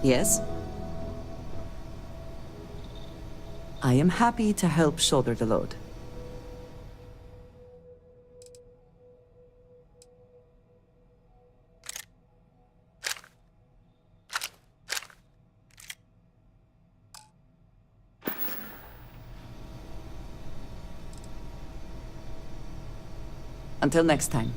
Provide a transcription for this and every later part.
Yes? I am happy to help shoulder the load. Until next time.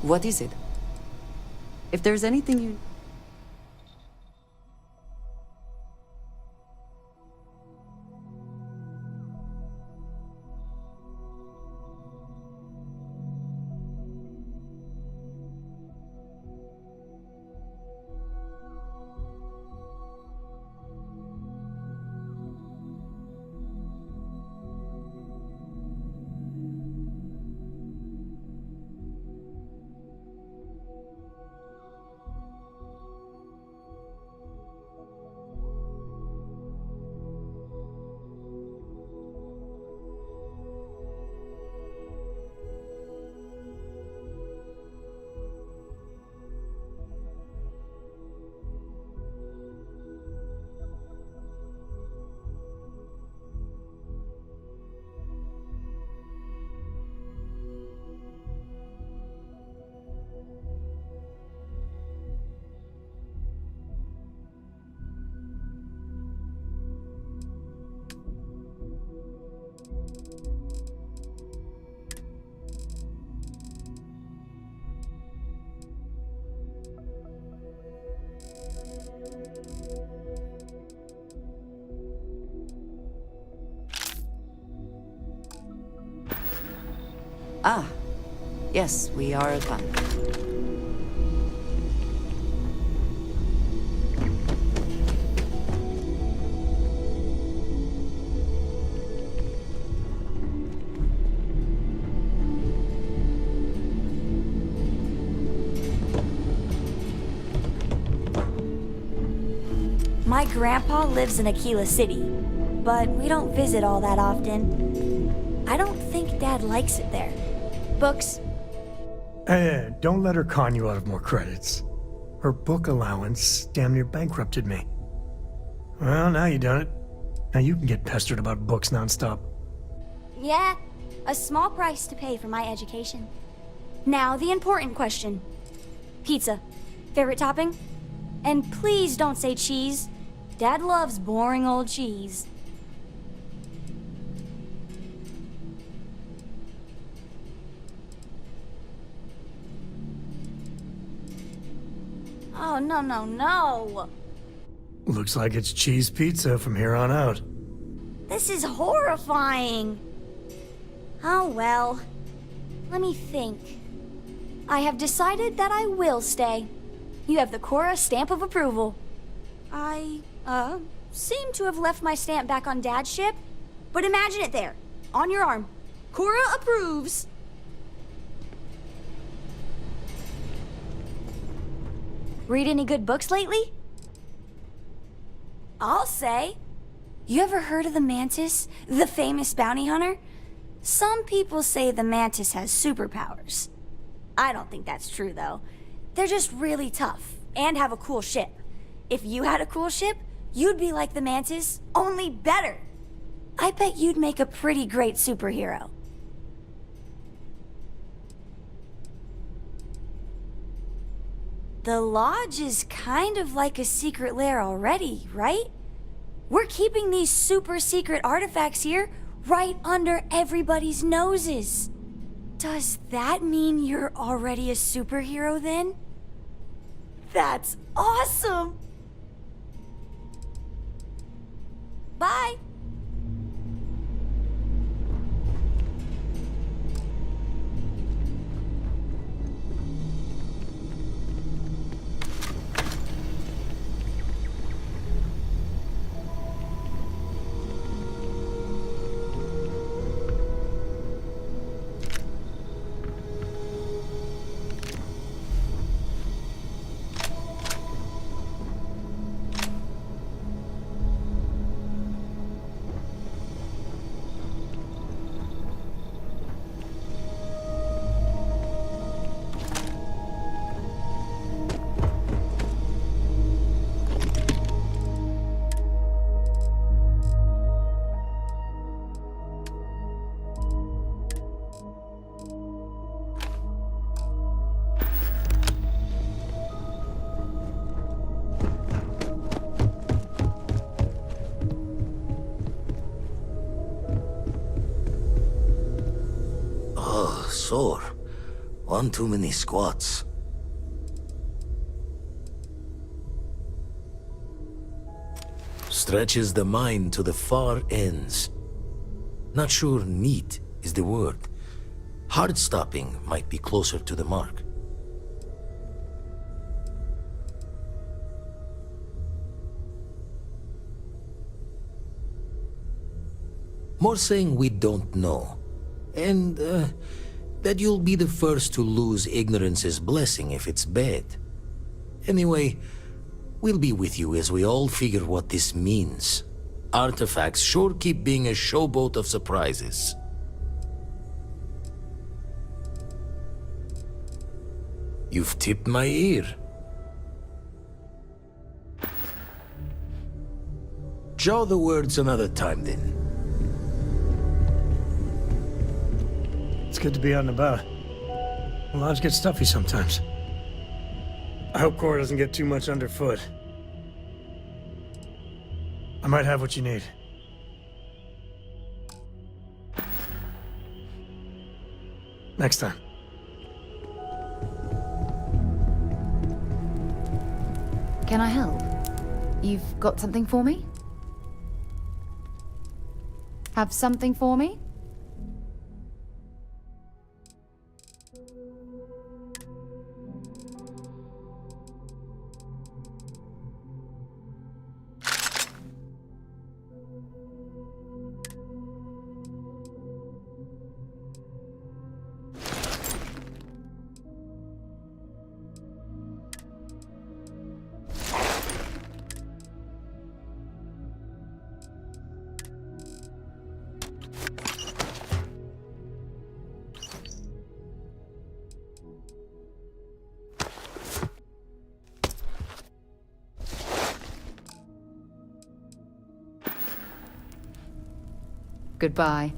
What is it? If there's anything you... Ah, yes, we are done. My grandpa lives in Aquila City, but we don't visit all that often. I don't think Dad likes it there. Books? Hey, don't let her con you out of more credits. Her book allowance damn near bankrupted me. Well, now you done it. Now you can get pestered about books nonstop. Yeah, a small price to pay for my education. Now, the important question. Pizza. Favorite topping? And please don't say cheese. Dad loves boring old cheese. Oh, no, no, no. Looks like it's cheese pizza from here on out. This is horrifying. Oh, well. Let me think. I have decided that I will stay. You have the Cora stamp of approval. I, seem to have left my stamp back on Dad's ship, but imagine it there, on your arm. Cora approves. Read any good books lately? I'll say. You ever heard of the Mantis, the famous bounty hunter? Some people say the Mantis has superpowers. I don't think that's true, though. They're just really tough, and have a cool ship. If you had a cool ship, you'd be like the Mantis, only better. I bet you'd make a pretty great superhero. The Lodge is kind of like a secret lair already, right? We're keeping these super secret artifacts here right under everybody's noses. Does that mean you're already a superhero then? That's awesome! Bye! sore. One too many squats. Stretches the mind to the far ends. Not sure neat is the word. Hard stopping might be closer to the mark. More saying we don't know. And, that you'll be the first to lose ignorance's blessing if it's bad. Anyway, we'll be with you as we all figure what this means. Artifacts sure keep being a showboat of surprises. You've tipped my ear. Jaw the words another time, then. It's good to be out and about. Lives get stuffy sometimes. I hope Cora doesn't get too much underfoot. I might have what you need. Next time. Can I help? You've got something for me? Have something for me? Goodbye.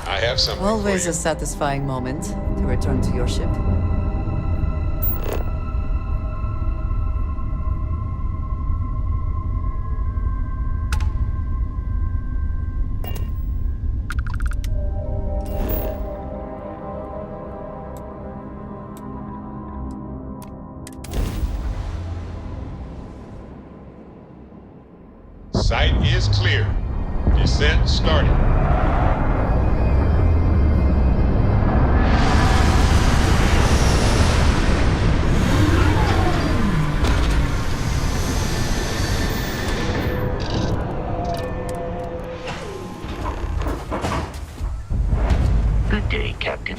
I have something Always for a you. satisfying moment to return to your ship. Site is clear. Descent starting. Good day, Captain.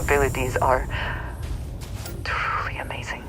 abilities are truly amazing.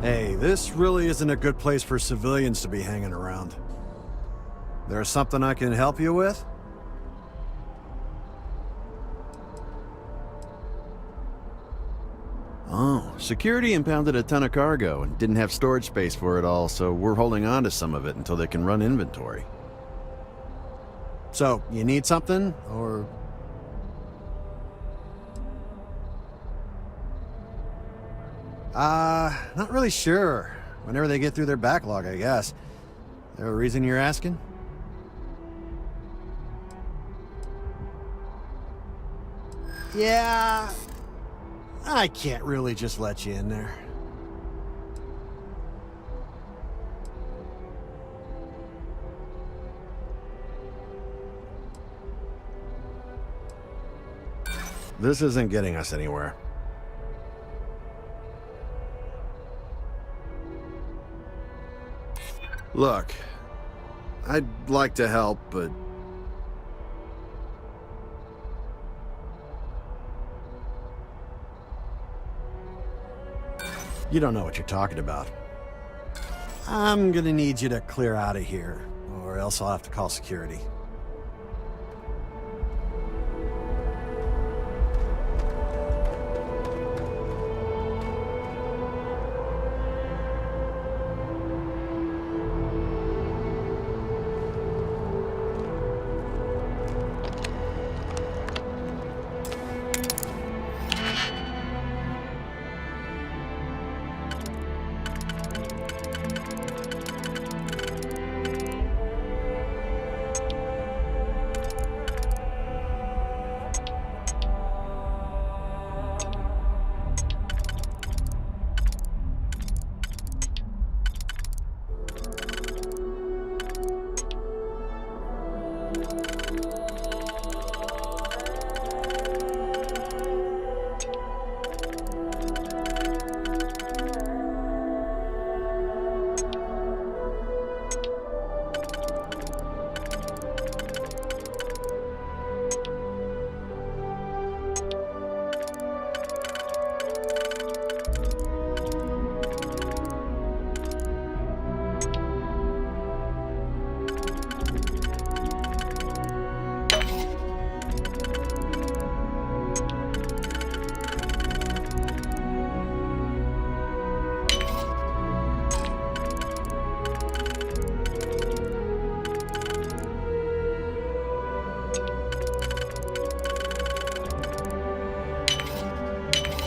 Hey, this really isn't a good place for civilians to be hanging around. There's something I can help you with? Oh, security impounded a ton of cargo and didn't have storage space for it all, so we're holding on to some of it until they can run inventory. So, you need something, or...? Not really sure. Whenever they get through their backlog, I guess. There a reason you're asking? Yeah... I can't really just let you in there. This isn't getting us anywhere. Look, I'd like to help, but... you don't know what you're talking about. I'm gonna need you to clear out of here, or else I'll have to call security.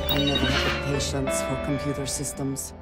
I never had the patience for computer systems.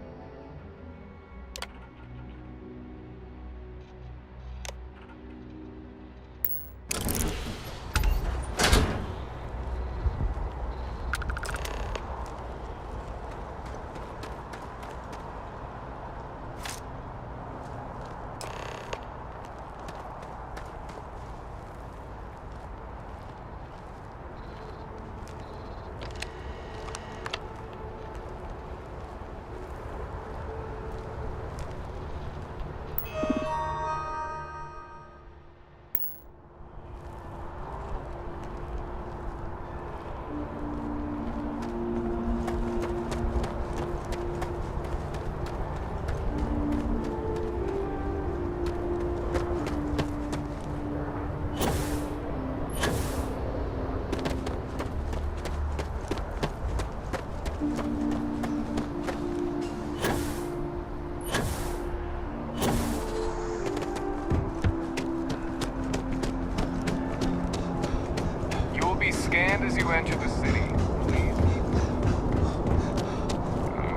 enter the city, please keep...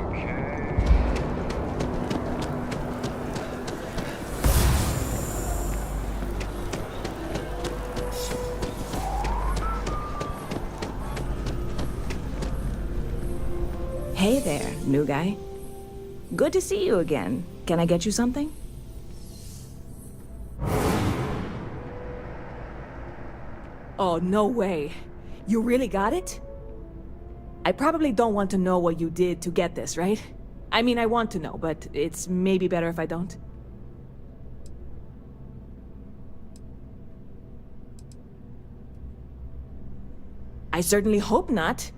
Okay... Hey there, new guy. Good to see you again. Can I get you something? Oh, no way. You really got it? I probably don't want to know what you did to get this, right? I mean, I want to know, but it's maybe better if I don't. I certainly hope not.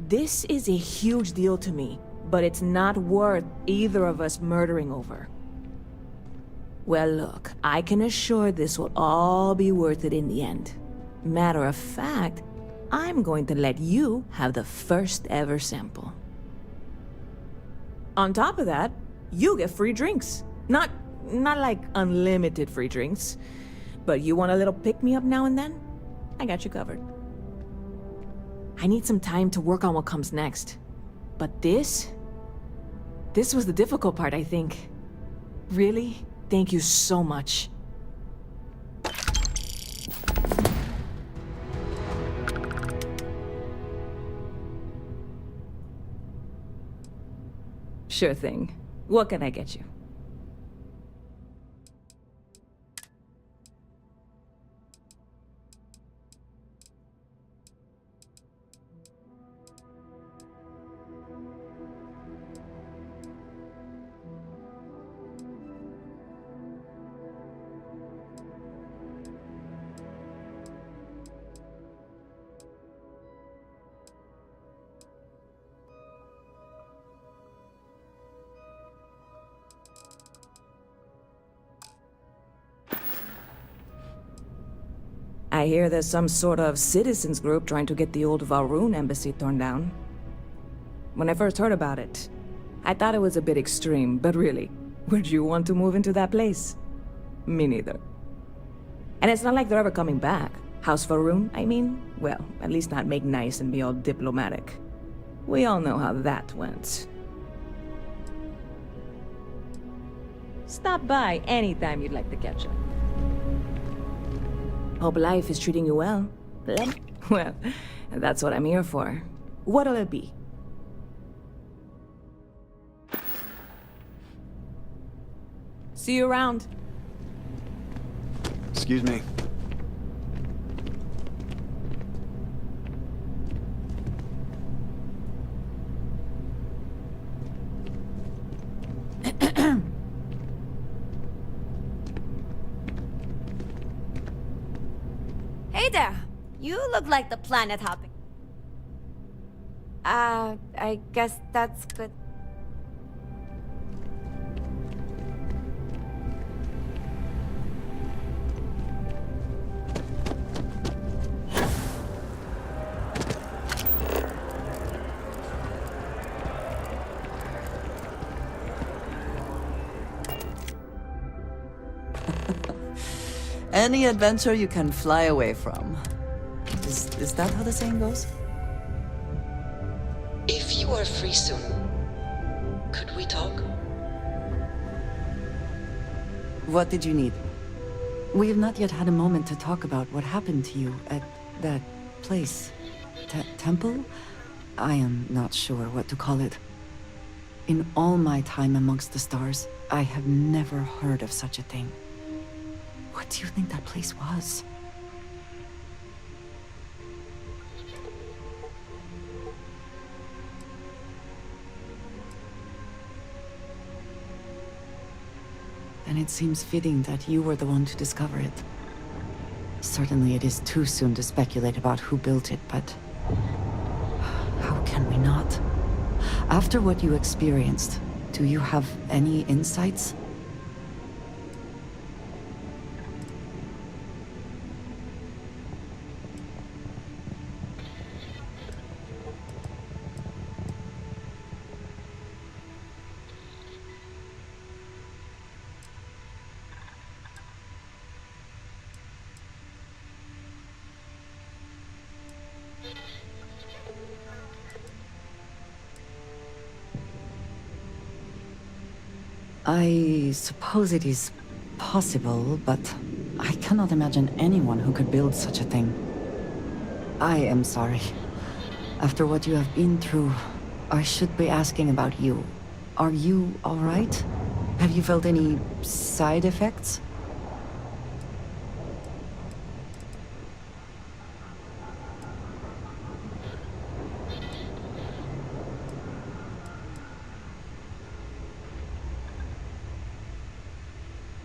This is a huge deal to me, but it's not worth either of us murdering over. Well, look, I can assure this will all be worth it in the end. Matter of fact, I'm going to let you have the first ever sample. On top of that, you get free drinks. Not like unlimited free drinks, but you want a little pick-me-up now and then? I got you covered. I need some time to work on what comes next. But this was the difficult part, I think. Really, thank you so much. Sure thing. What can I get you? I hear there's some sort of citizens group trying to get the old Valrune embassy torn down. When I first heard about it, I thought it was a bit extreme, but really, would you want to move into that place? Me neither. And it's not like they're ever coming back. House Valrune, I mean? Well, at least not make nice and be all diplomatic. We all know how that went. Stop by anytime you'd like to catch up. Hope life is treating you well. Well, that's what I'm here for. What'll it be? See you around. Excuse me. Hey there! You look like the planet hopping. I guess that's good. Any adventure you can fly away from. Is that how the saying goes? If you are free soon, could we talk? What did you need? We have not yet had a moment to talk about what happened to you at that place. Temple? I am not sure what to call it. In all my time amongst the stars, I have never heard of such a thing. What do you think that place was? Then it seems fitting that you were the one to discover it. Certainly it is too soon to speculate about who built it, but... how can we not? After what you experienced, do you have any insights? I suppose it is possible, but I cannot imagine anyone who could build such a thing. I am sorry. After what you have been through, I should be asking about you. Are you all right? Have you felt any side effects?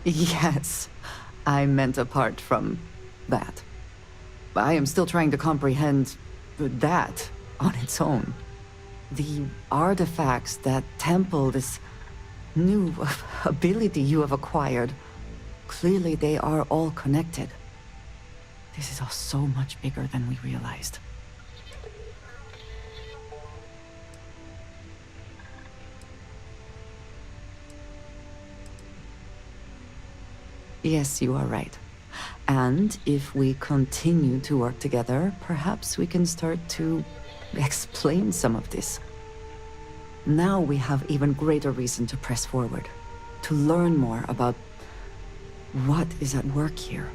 Yes, I meant apart from that. I am still trying to comprehend that on its own. The artifacts that temple this new ability you have acquired, clearly they are all connected. This is all so much bigger than we realized. Yes, you are right. And if we continue to work together, perhaps we can start to explain some of this. Now we have even greater reason to press forward, to learn more about what is at work here.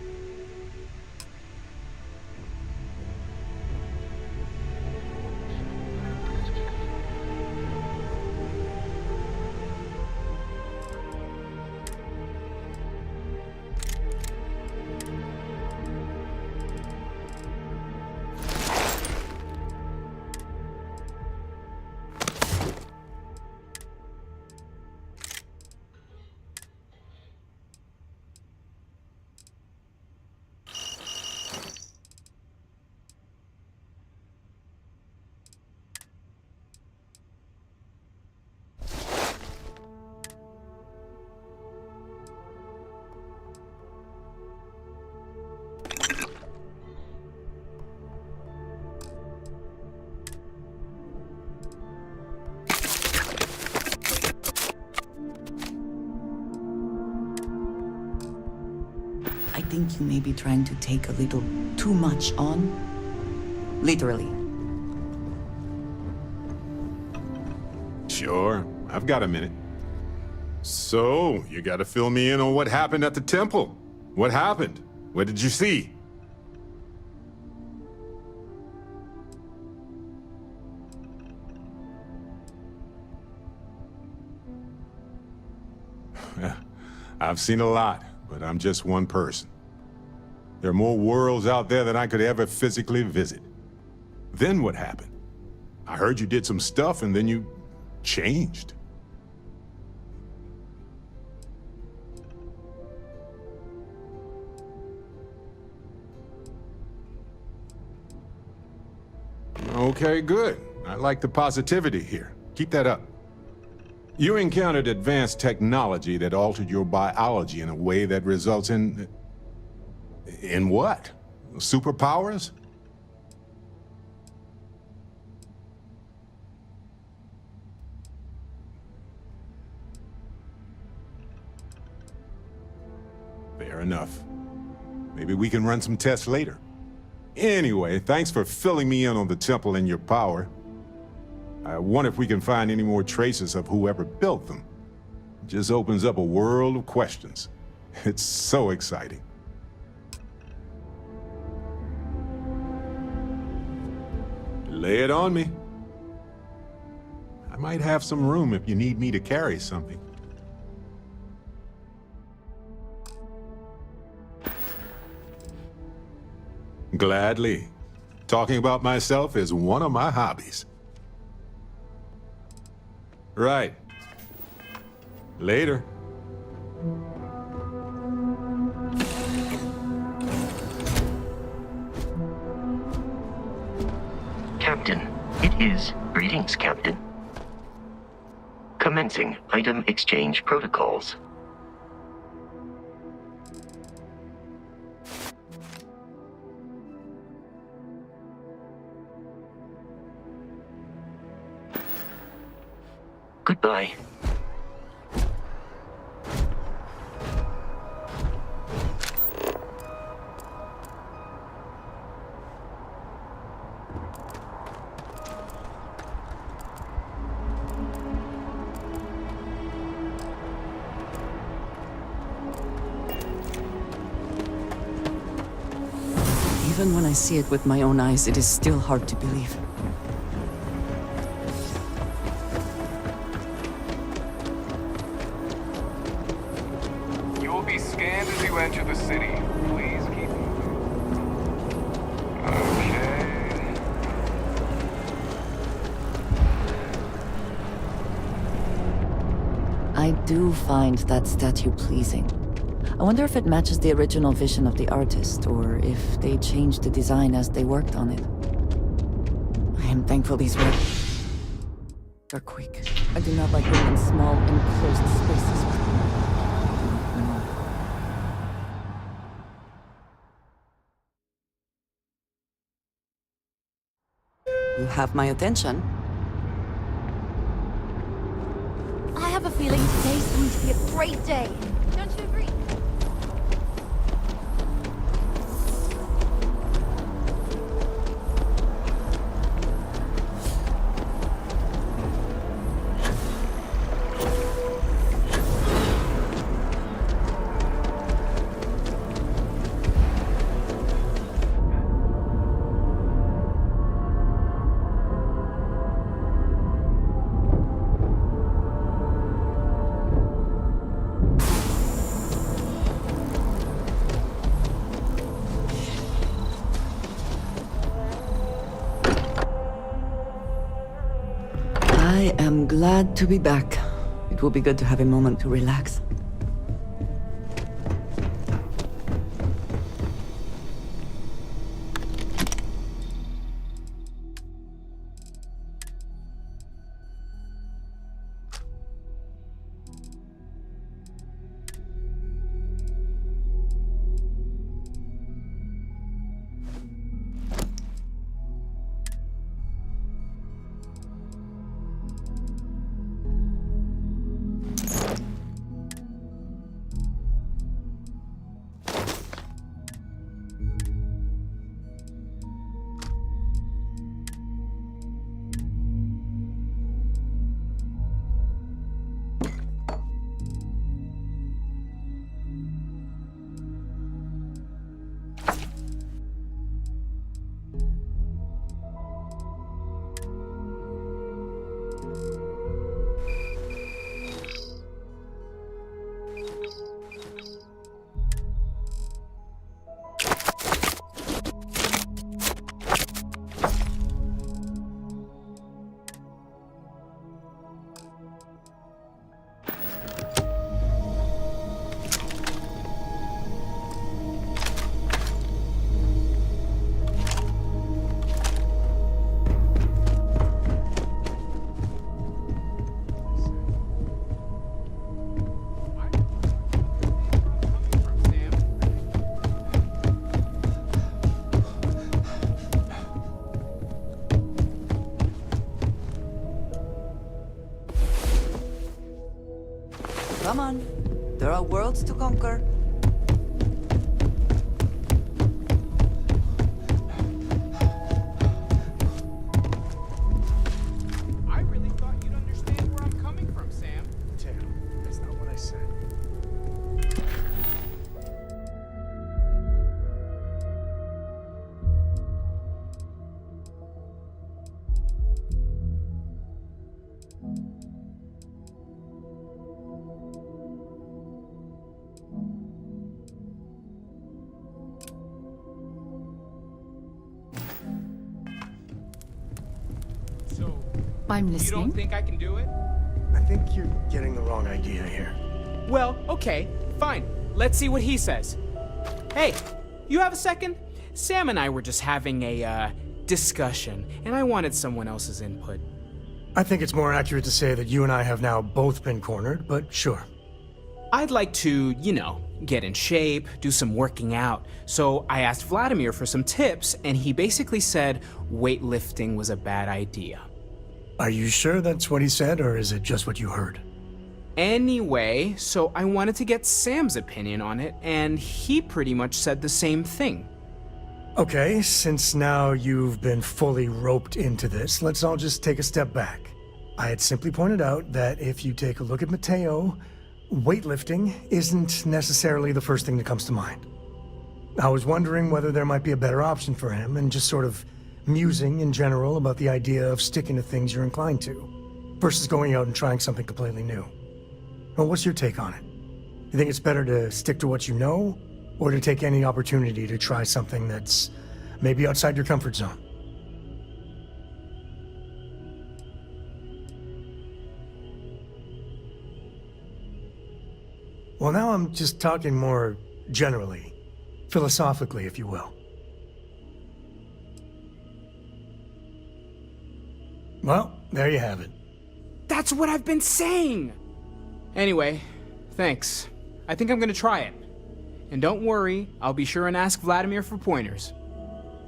I think you may be trying to take a little too much on. Literally. Sure, I've got a minute. So, you gotta fill me in on what happened at the temple. What happened? What did you see? I've seen a lot, but I'm just one person. There are more worlds out there than I could ever physically visit. Then what happened? I heard you did some stuff and then you changed. Okay, good. I like the positivity here. Keep that up. You encountered advanced technology that altered your biology in a way that results in... In what? Superpowers? Fair enough. Maybe we can run some tests later. Anyway, thanks for filling me in on the temple and your power. I wonder if we can find any more traces of whoever built them. It just opens up a world of questions. It's so exciting. Lay it on me. I might have some room if you need me to carry something. Gladly. Talking about myself is one of my hobbies. Right. Later. Captain, it is. Greetings, Captain. Commencing item exchange protocols. Goodbye. Even when I see it with my own eyes, it is still hard to believe. You will be scanned as you enter the city. Please keep moving. Okay. I do find that statue pleasing. I wonder if it matches the original vision of the artist, or if they changed the design as they worked on it. I am thankful these works are quick. I do not like being in small, enclosed spaces. You have my attention. I have a feeling today's going to be a great day. Don't you agree? I am glad to be back. It will be good to have a moment to relax. Come on. There are worlds to conquer. I really thought you'd understand where I'm coming from, Sam. Tim, that's not what I said. So, I'm you listening. don't think I can do it? I think you're getting the wrong idea here. Well, okay, fine. Let's see what he says. Hey, you have a second? Sam and I were just having a, discussion, and I wanted someone else's input. I think it's more accurate to say that you and I have now both been cornered, but sure. I'd like to, get in shape, do some working out. So I asked Vladimir for some tips, and he basically said weightlifting was a bad idea. Are you sure that's what he said, or is it just what you heard? Anyway, so I wanted to get Sam's opinion on it, and he pretty much said the same thing. Okay, since now you've been fully roped into this, let's all just take a step back. I had simply pointed out that if you take a look at Mateo, weightlifting isn't necessarily the first thing that comes to mind. I was wondering whether there might be a better option for him, and just sort of musing in general about the idea of sticking to things you're inclined to, versus going out and trying something completely new. Well, what's your take on it? You think it's better to stick to what you know, or to take any opportunity to try something that's maybe outside your comfort zone? Well, now I'm just talking more generally, philosophically, if you will. Well, there you have it. That's what I've been saying! Anyway, thanks. I think I'm gonna try it. And don't worry, I'll be sure and ask Vladimir for pointers.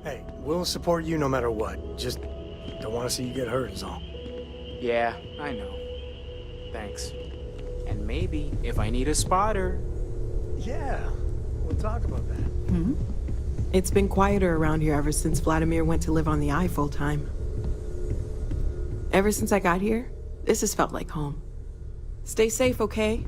Hey, we'll support you no matter what. Just don't want to see you get hurt is all. Yeah, I know. Thanks. And maybe, if I need a spotter... Yeah, we'll talk about that. Hmm? It's been quieter around here ever since Vladimir went to live on the Eye full-time. Ever since I got here, this has felt like home. Stay safe, okay?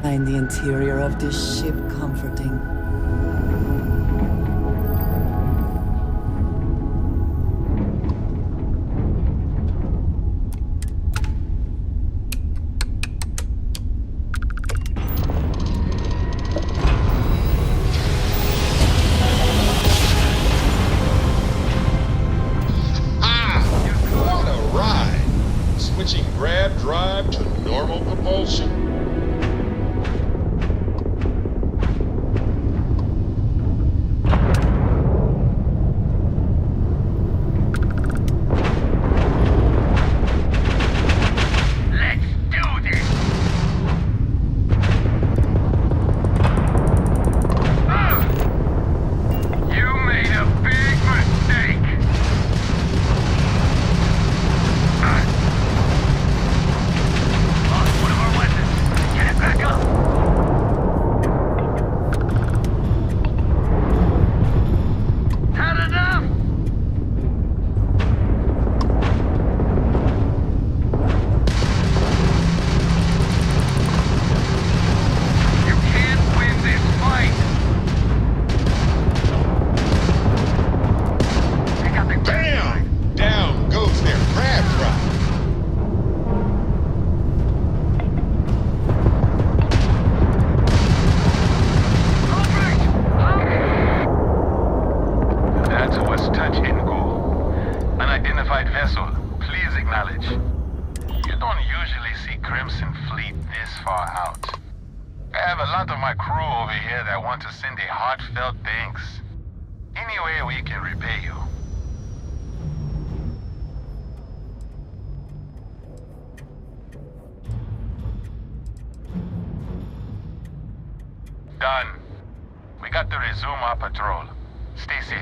Find the interior of this ship comforting. What a ride! Switching grab drive to normal propulsion. Done. We got to resume our patrol. Stay safe.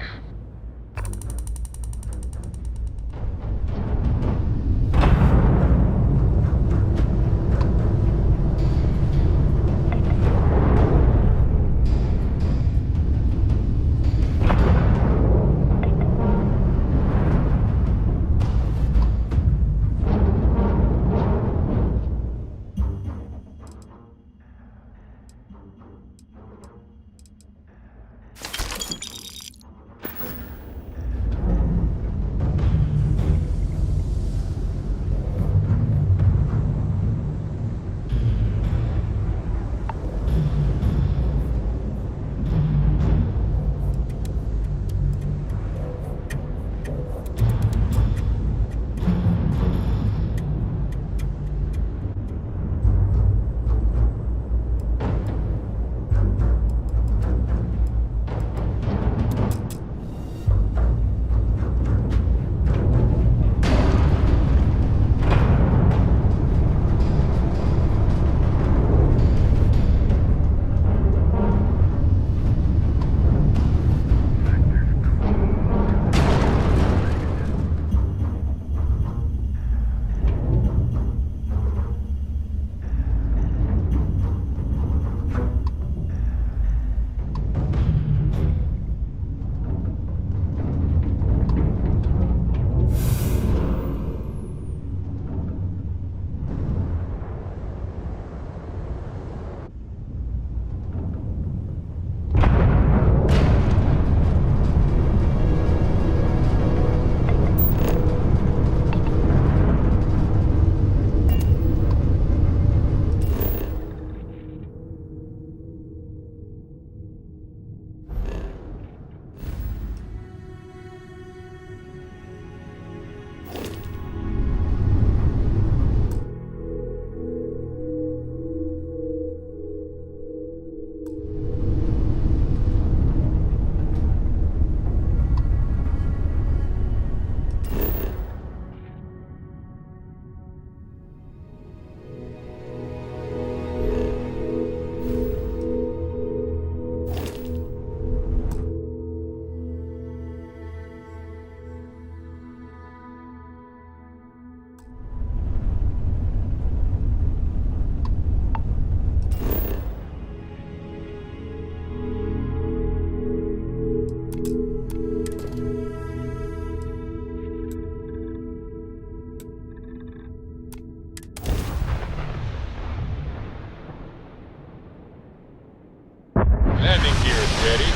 landing gear is ready.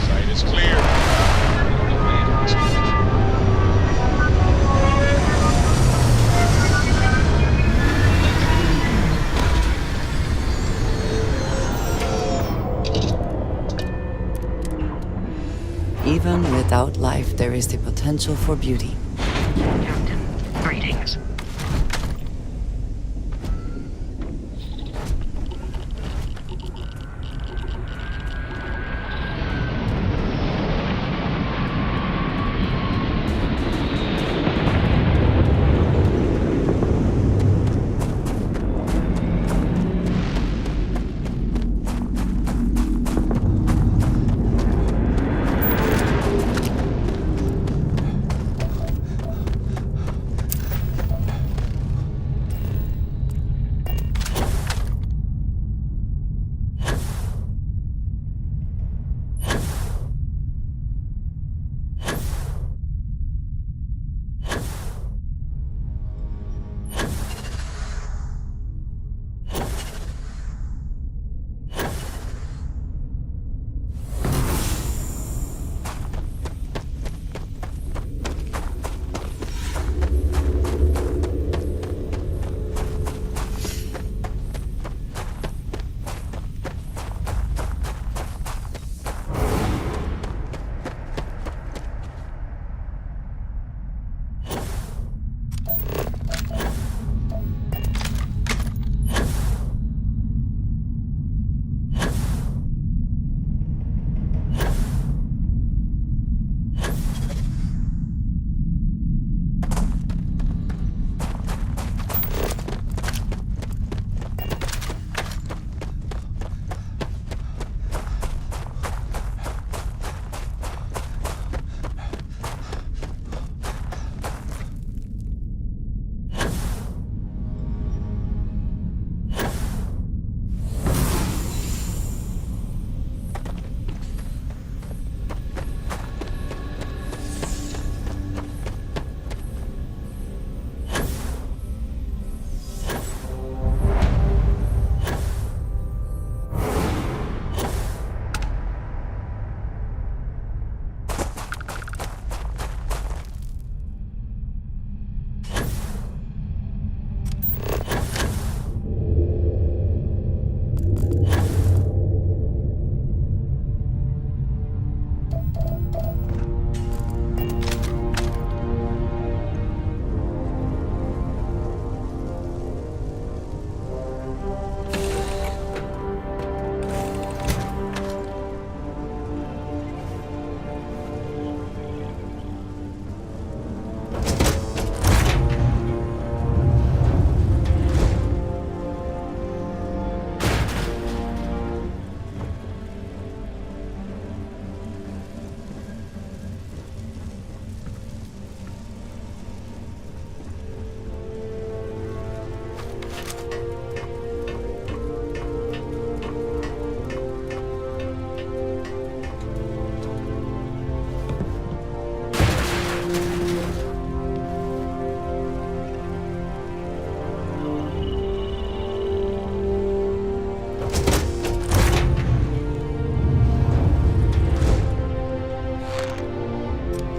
Site is clear. Even without life, there is the potential for beauty. Captain, greetings.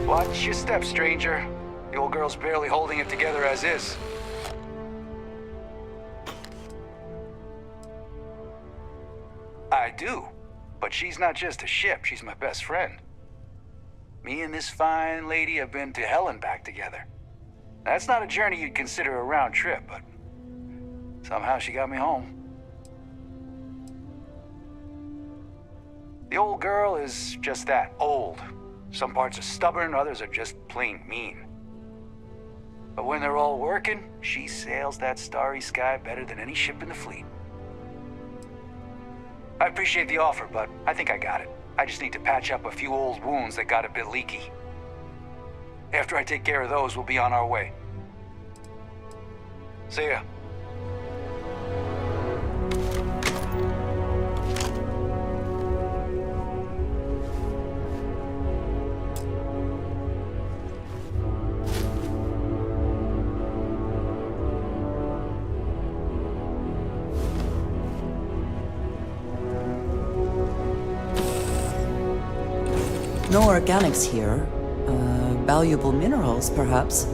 Watch your step, stranger. The old girl's barely holding it together as is. I do. But she's not just a ship, she's my best friend. Me and this fine lady have been to hell and back together. That's not a journey you'd consider a round trip, but somehow she got me home. The old girl is just that, old. Some parts are stubborn, others are just plain mean. But when they're all working, she sails that starry sky better than any ship in the fleet. I appreciate the offer, but I think I got it. I just need to patch up a few old wounds that got a bit leaky. After I take care of those, we'll be on our way. See ya. No organics here. Valuable minerals, perhaps.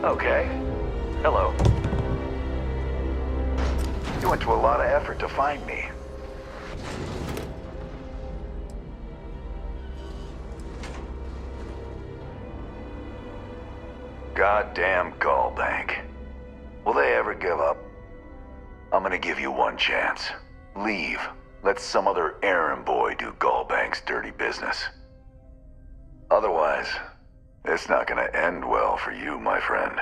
Okay. Hello. You went to a lot of effort to find me. Goddamn Gallbank. Will they ever give up? I'm gonna give you one chance. Leave. Let some other errand boy do Gallbank's dirty business. Otherwise, it's not gonna end well for you, my friend.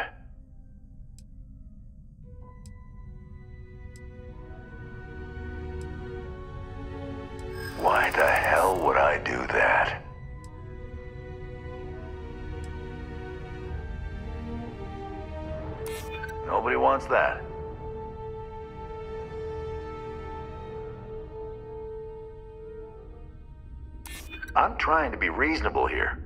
Why the hell would I do that? Nobody wants that. I'm trying to be reasonable here.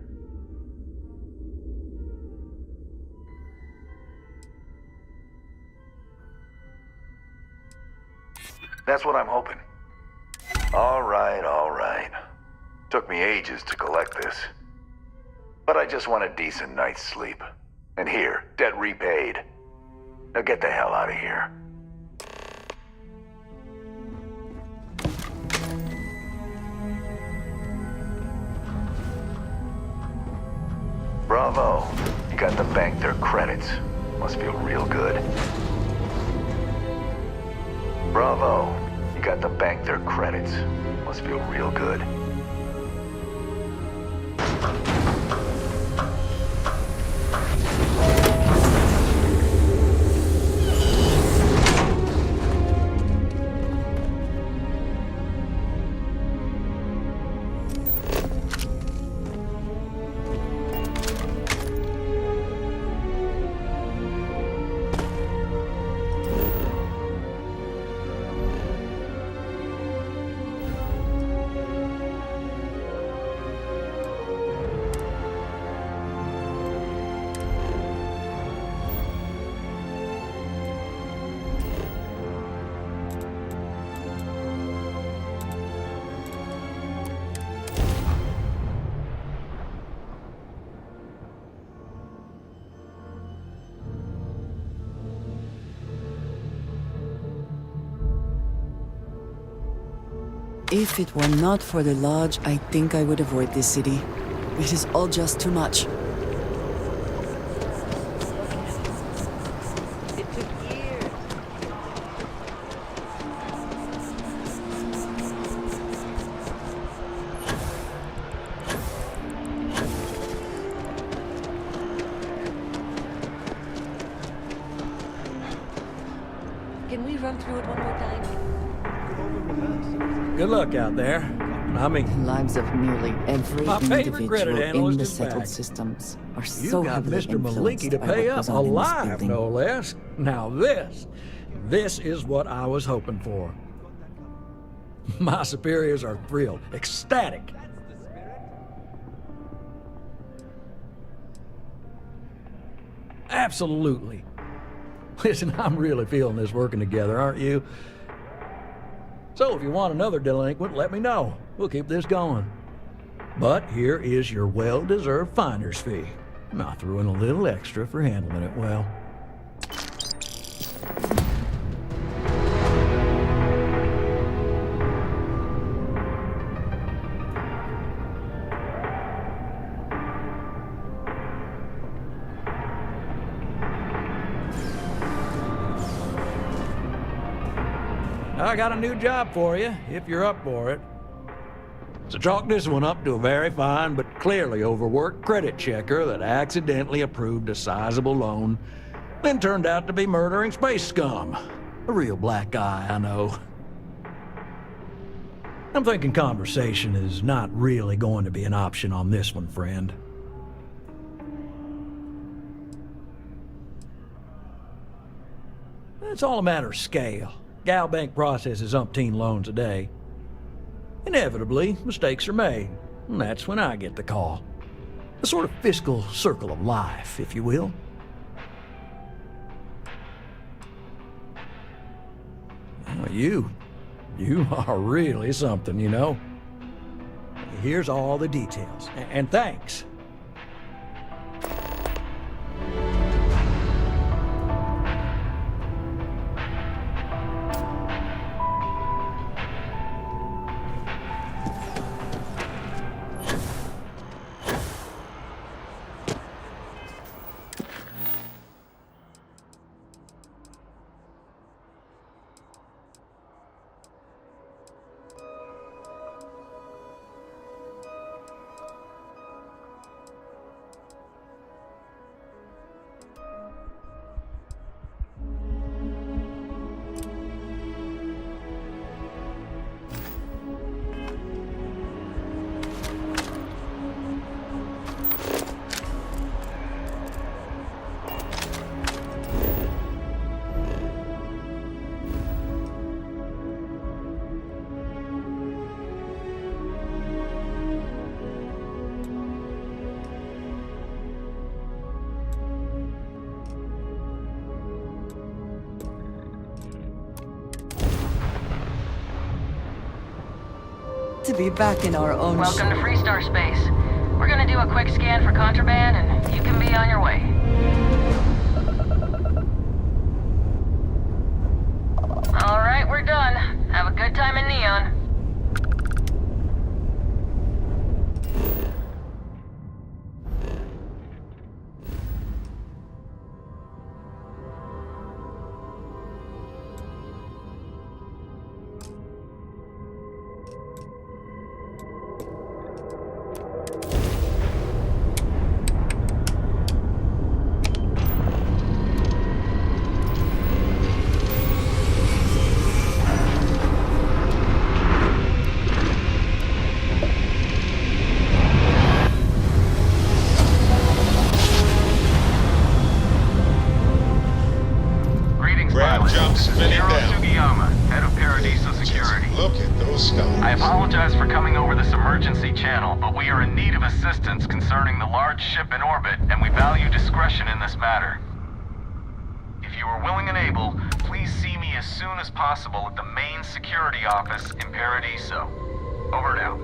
That's what I'm hoping. All right, all right. Took me ages to collect this. But I just want a decent night's sleep. And here, debt repaid. Now get the hell out of here. Bravo. You got to bank their credits. Must feel real good. Bravo. You got to bank their credits. Must feel real good. If it were not for the lodge, I think I would avoid this city. It is all just too much. Can we run through it one more time? Good luck out there. I mean, The lives of nearly every my favorite individual credit in analyst the is settled back. systems are You so got heavily Mr. Maliki influenced to by pay what up goes on in this alive, building. no less. Now this is what I was hoping for. My superiors are thrilled, ecstatic. Absolutely. Listen, I'm really feeling this working together, aren't you? So if you want another delinquent, let me know. We'll keep this going. But here is your well-deserved finder's fee. I threw in a little extra for handling it well. I got a new job for you, if you're up for it. So chalk this one up to a very fine but clearly overworked credit checker that accidentally approved a sizable loan, then turned out to be murdering space scum. A real black guy, I know. I'm thinking conversation is not really going to be an option on this one, friend. It's all a matter of scale. Gal Bank processes umpteen loans a day. Inevitably, mistakes are made, and that's when I get the call. A sort of fiscal circle of life, if you will. Well, you are really something, you know. Here's all the details, and thanks. To be back in our own Welcome to Freestar space. We're gonna do a quick scan for contraband, and you can be on your way. All right, we're done. Have a good time in Neon. I apologize for coming over this emergency channel, but we are in need of assistance concerning the large ship in orbit, and we value discretion in this matter. If you are willing and able, please see me as soon as possible at the main security office in Paradiso. Over and out.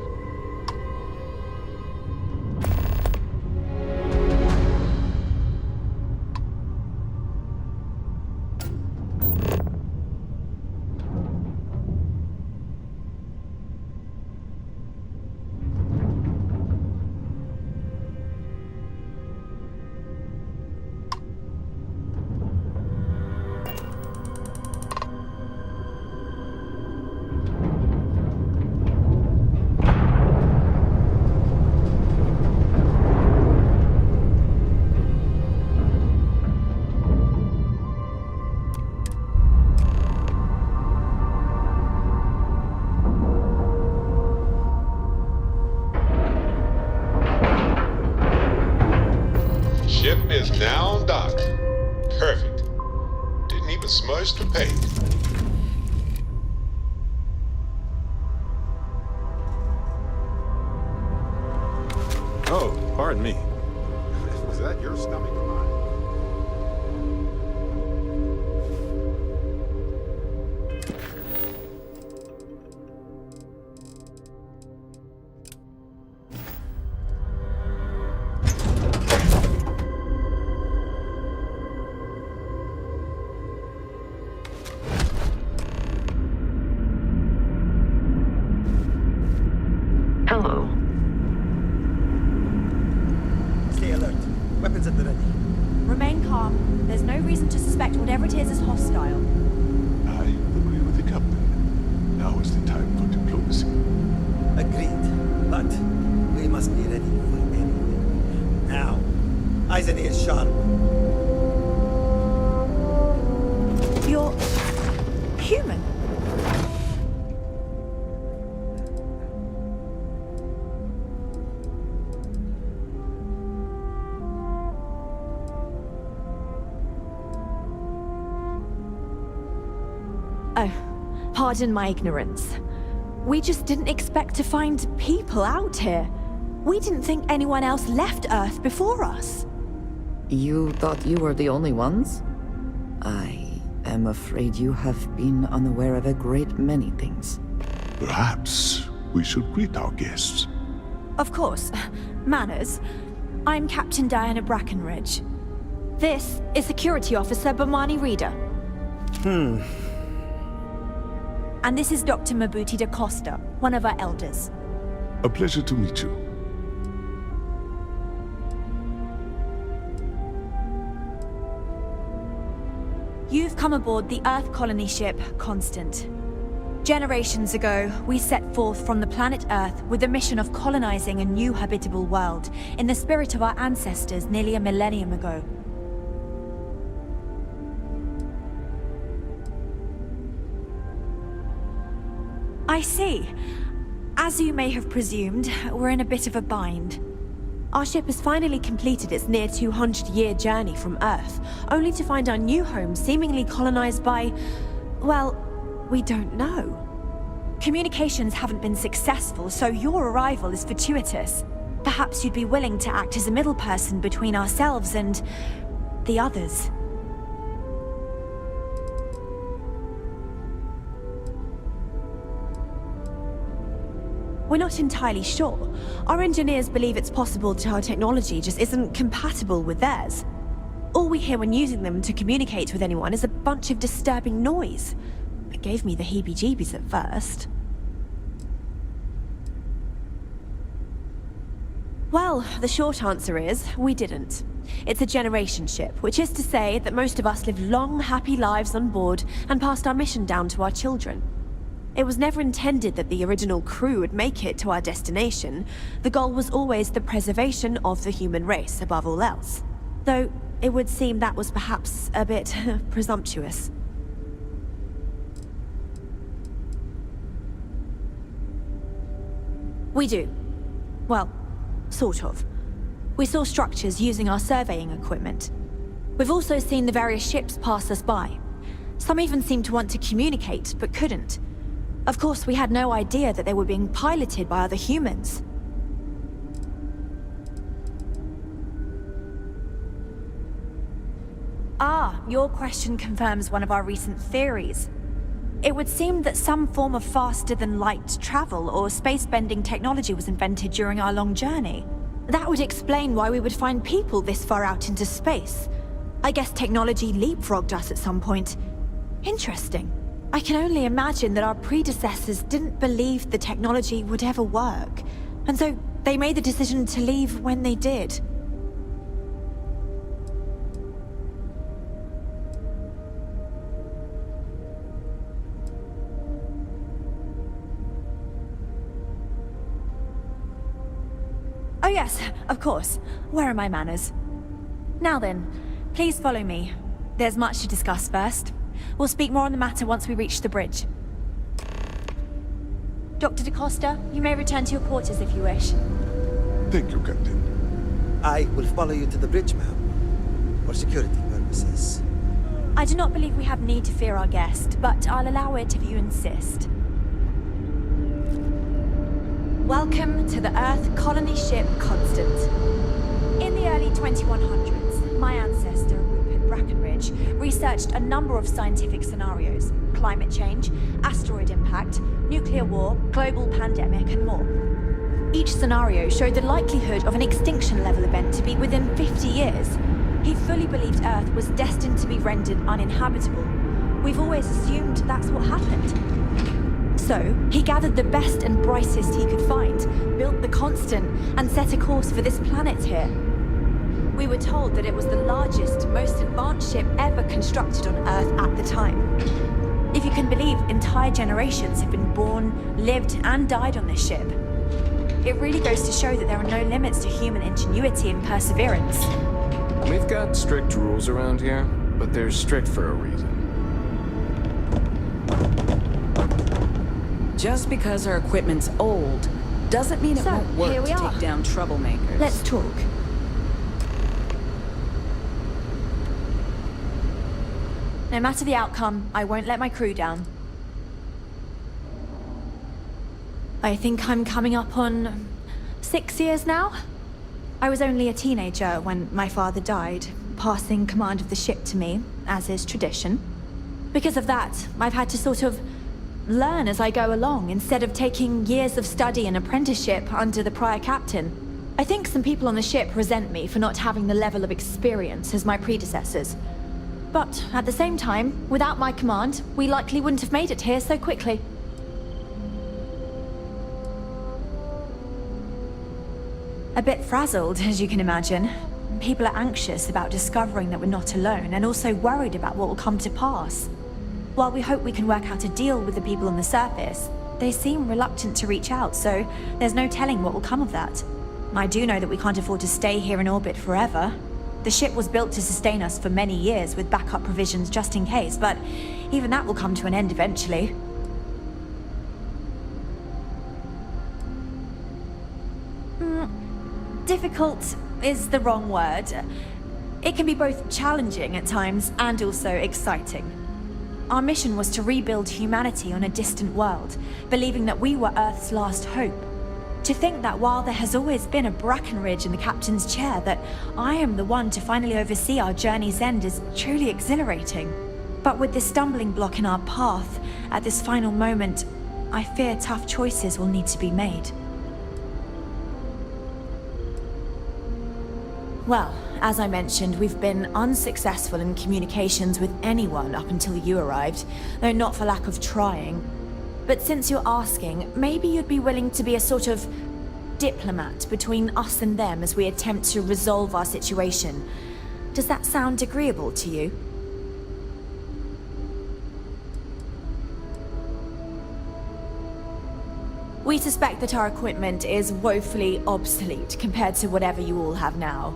Ship is now docked. Perfect. Didn't even smudge the paint. Oh, pardon me. Was that your stomach or mine? Hello. Stay alert. Weapons at the ready. Remain calm. There's no reason to suspect whatever it is hostile. I agree with the captain. Now is the time for diplomacy. Agreed. But we must be ready for anything. Now. Eyes and ears sharp. You're human. Oh, pardon my ignorance. We just didn't expect to find people out here. We didn't think anyone else left Earth before us. You thought you were the only ones? I am afraid you have been unaware of a great many things. Perhaps we should greet our guests. Of course. Manners. I'm Captain Diana Brackenridge. This is Security Officer Bomani Reader. And this is Dr. Mabuti da Costa, one of our elders. A pleasure to meet you. You've come aboard the Earth colony ship Constant. Generations ago, we set forth from the planet Earth with the mission of colonizing a new habitable world in the spirit of our ancestors nearly a millennium ago. I see. As you may have presumed, we're in a bit of a bind. Our ship has finally completed its near 200-year journey from Earth, only to find our new home seemingly colonized by... well, we don't know. Communications haven't been successful, so your arrival is fortuitous. Perhaps you'd be willing to act as a middle person between ourselves and... the others. We're not entirely sure. Our engineers believe it's possible that our technology just isn't compatible with theirs. All we hear when using them to communicate with anyone is a bunch of disturbing noise. It gave me the heebie-jeebies at first. Well, the short answer is, we didn't. It's a generation ship, which is to say that most of us live long, happy lives on board and passed our mission down to our children. It was never intended that the original crew would make it to our destination. The goal was always the preservation of the human race above all else. Though, it would seem that was perhaps a bit presumptuous. We do. Well, sort of. We saw structures using our surveying equipment. We've also seen the various ships pass us by. Some even seemed to want to communicate, but couldn't. Of course, we had no idea that they were being piloted by other humans. Ah, your question confirms one of our recent theories. It would seem that some form of faster-than-light travel or space-bending technology was invented during our long journey. That would explain why we would find people this far out into space. I guess technology leapfrogged us at some point. Interesting. I can only imagine that our predecessors didn't believe the technology would ever work, and so they made the decision to leave when they did. Oh yes, of course. Where are my manners? Now then, please follow me. There's much to discuss first. We'll speak more on the matter once we reach the bridge. Dr. da Costa, you may return to your quarters if you wish. Thank you, Captain. I will follow you to the bridge, ma'am. for security purposes. I do not believe we have need to fear our guest, but I'll allow it if you insist. Welcome to the Earth colony ship Constant. In the early 2100s, my ancestor, Rupert Brackenridge, researched a number of scientific scenarios: climate change, asteroid impact, nuclear war, global pandemic, and more. Each scenario showed the likelihood of an extinction-level event to be within 50 years. He fully believed Earth was destined to be rendered uninhabitable. We've always assumed that's what happened. So, he gathered the best and brightest he could find, built the Constant, and set a course for this planet here. We were told that it was the largest, most advanced ship ever constructed on Earth at the time. If you can believe, entire generations have been born, lived, and died on this ship. It really goes to show that there are no limits to human ingenuity and perseverance. We've got strict rules around here, but they're strict for a reason. Just because our equipment's old doesn't mean it won't here work we to are. take down troublemakers. Let's talk. No matter the outcome, I won't let my crew down. I think I'm coming up on 6 years now. I was only a teenager when my father died, passing command of the ship to me, as is tradition. Because of that, I've had to sort of learn as I go along, instead of taking years of study and apprenticeship under the prior captain. I think some people on the ship resent me for not having the level of experience as my predecessors. But at the same time, without my command, we likely wouldn't have made it here so quickly. A bit frazzled, as you can imagine. People are anxious about discovering that we're not alone, and also worried about what will come to pass. While we hope we can work out a deal with the people on the surface, they seem reluctant to reach out, so there's no telling what will come of that. I do know that we can't afford to stay here in orbit forever. The ship was built to sustain us for many years with backup provisions just in case, but even that will come to an end eventually. Difficult is the wrong word. It can be both challenging at times and also exciting. Our mission was to rebuild humanity on a distant world, believing that we were Earth's last hope. To think that while there has always been a Brackenridge in the captain's chair, that I am the one to finally oversee our journey's end is truly exhilarating. But with this stumbling block in our path, at this final moment, I fear tough choices will need to be made. Well, as I mentioned, we've been unsuccessful in communications with anyone up until you arrived, though not for lack of trying. But since you're asking, maybe you'd be willing to be a sort of diplomat between us and them as we attempt to resolve our situation. Does that sound agreeable to you? We suspect that our equipment is woefully obsolete compared to whatever you all have now.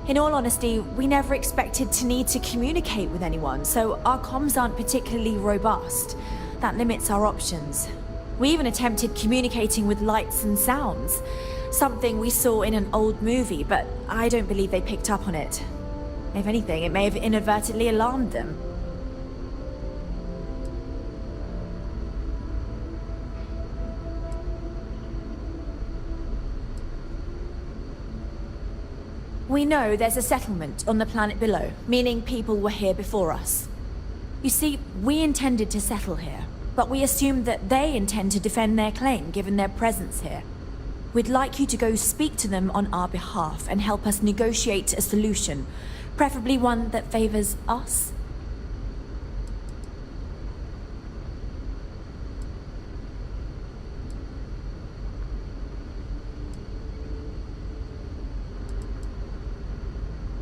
In all honesty, we never expected to need to communicate with anyone, so our comms aren't particularly robust. That limits our options. We even attempted communicating with lights and sounds, something we saw in an old movie, but I don't believe they picked up on it. If anything, it may have inadvertently alarmed them. We know there's a settlement on the planet below, meaning people were here before us. You see, we intended to settle here, but we assumed that they intend to defend their claim given their presence here. We'd like you to go speak to them on our behalf and help us negotiate a solution, preferably one that favors us.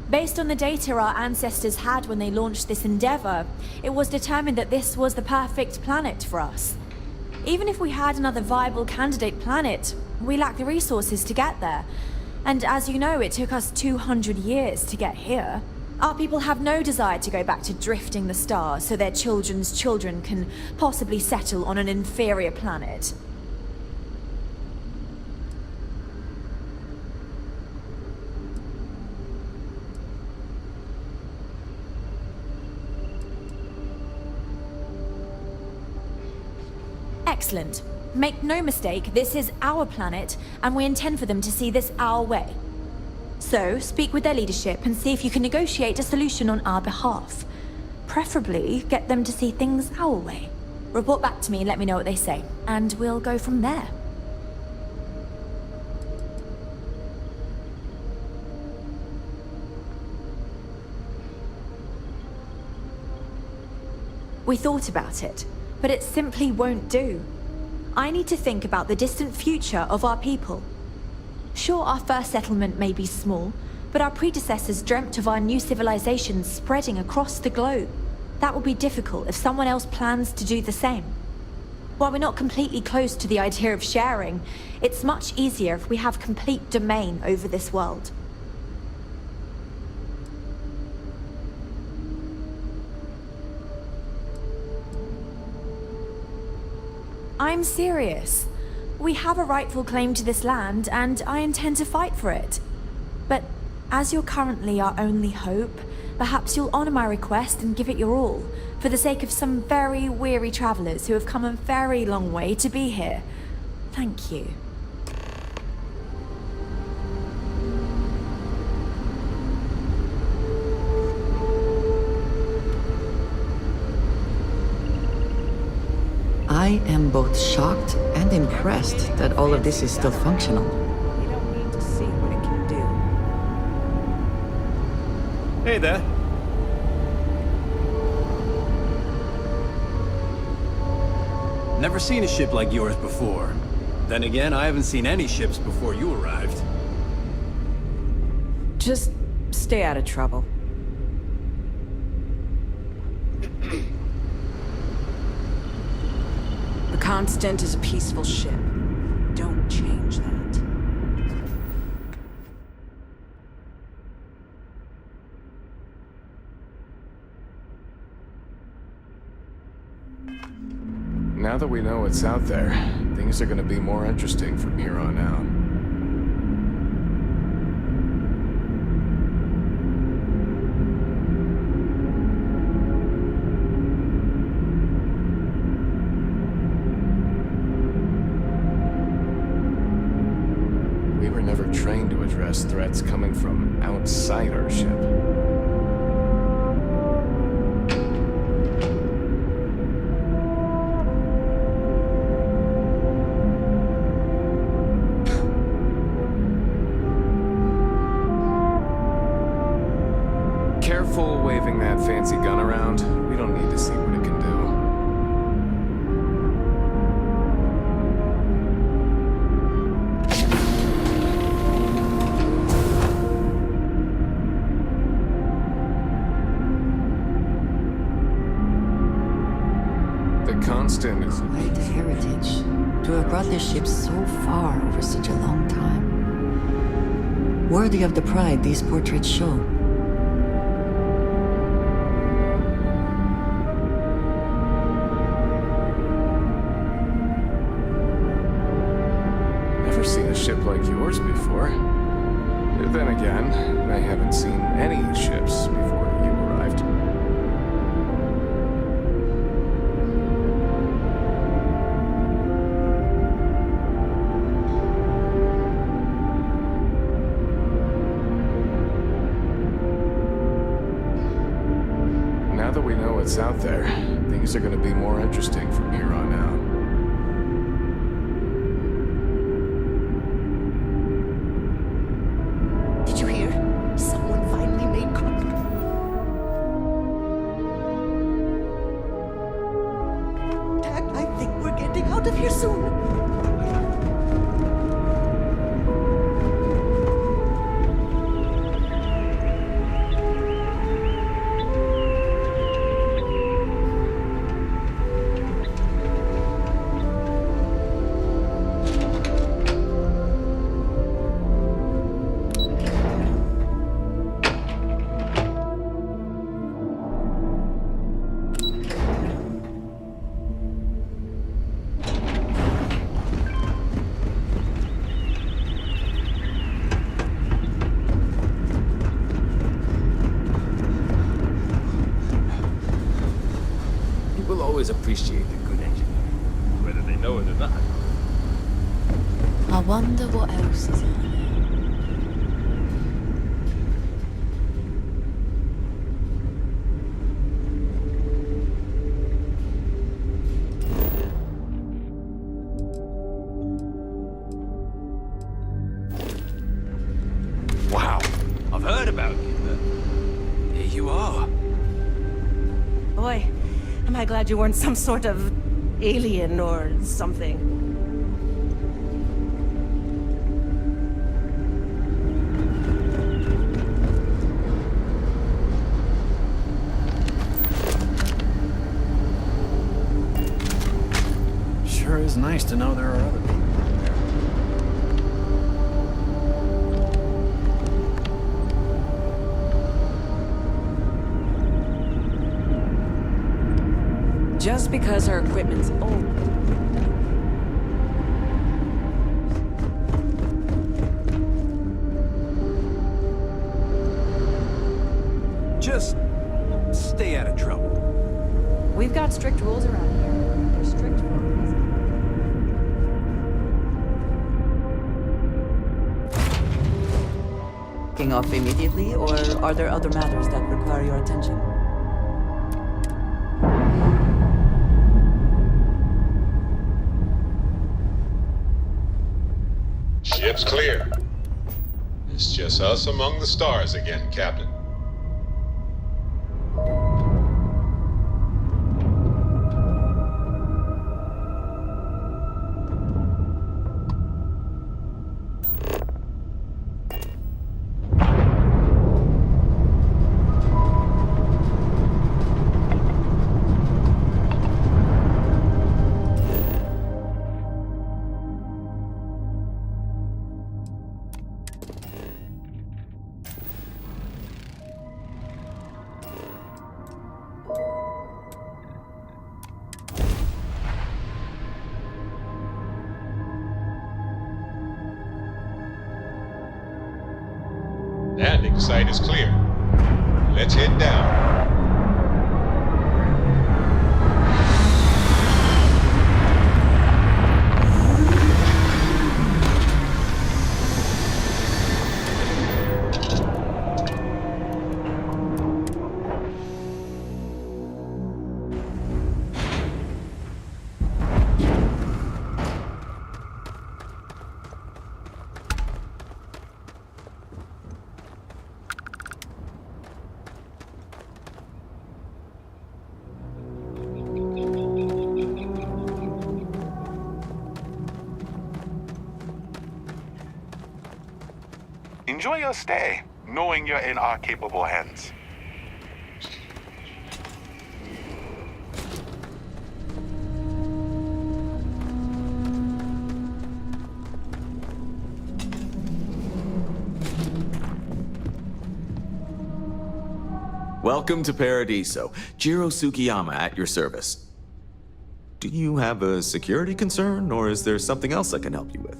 Based on the data our ancestors had when they launched this endeavor, it was determined that this was the perfect planet for us. Even if we had another viable candidate planet, we lack the resources to get there. And as you know, it took us 200 years to get here. Our people have no desire to go back to drifting the stars so their children's children can possibly settle on an inferior planet. Excellent. Make no mistake, this is our planet, and we intend for them to see this our way. So, speak with their leadership and see if you can negotiate a solution on our behalf. Preferably, get them to see things our way. Report back to me and let me know what they say, and we'll go from there. We thought about it, but it simply won't do. I need to think about the distant future of our people. Sure, our first settlement may be small, but our predecessors dreamt of our new civilization spreading across the globe. That will be difficult if someone else plans to do the same. While we're not completely close to the idea of sharing, it's much easier if we have complete domain over this world. I'm serious. We have a rightful claim to this land, and I intend to fight for it. But as you're currently our only hope, perhaps you'll honor my request and give it your all, for the sake of some very weary travelers who have come a very long way to be here. Thank you. I am both shocked and impressed that all of this is still functional. You don't need to see what it can do. Hey there. Never seen a ship like yours before. Then again, I haven't seen any ships before you arrived. Just stay out of trouble. The Constant is a peaceful ship. Don't change that. Now that we know what's out there, things are gonna be more interesting from here on out. We were never trained to address threats coming from outside our ship. Careful waving that fancy gun around. We don't need to see what it can do. The Constant is Quite a heritage. To have brought this ship so far over such a long time. Worthy of the pride these portraits show. Never seen a ship like yours before. Then again, I haven't seen any ships before you arrived. Now that we know what's out there, things are going to be more interesting from here on out. Did you hear? Someone finally made contact. Dad, I think we're getting out of here soon. People always appreciate a good engineer, whether they know I wonder what else is out there. Wow, I've heard about you, but here you are. Boy, am I glad you weren't some sort of alien or something. Sure is nice to know there are other people out there. Just because our equipment's old. Just stay out of trouble. We've got strict rules around here. They're strict for a reason. Kicking off immediately, or are there other matters that require your attention? Ship's clear. It's just us among the stars again, Captain. Landing site is clear. Let's head down. Enjoy your stay, knowing you're in our capable hands. Welcome to Paradiso. Jiro Tsukiyama at your service. Do you have a security concern, or is there something else I can help you with?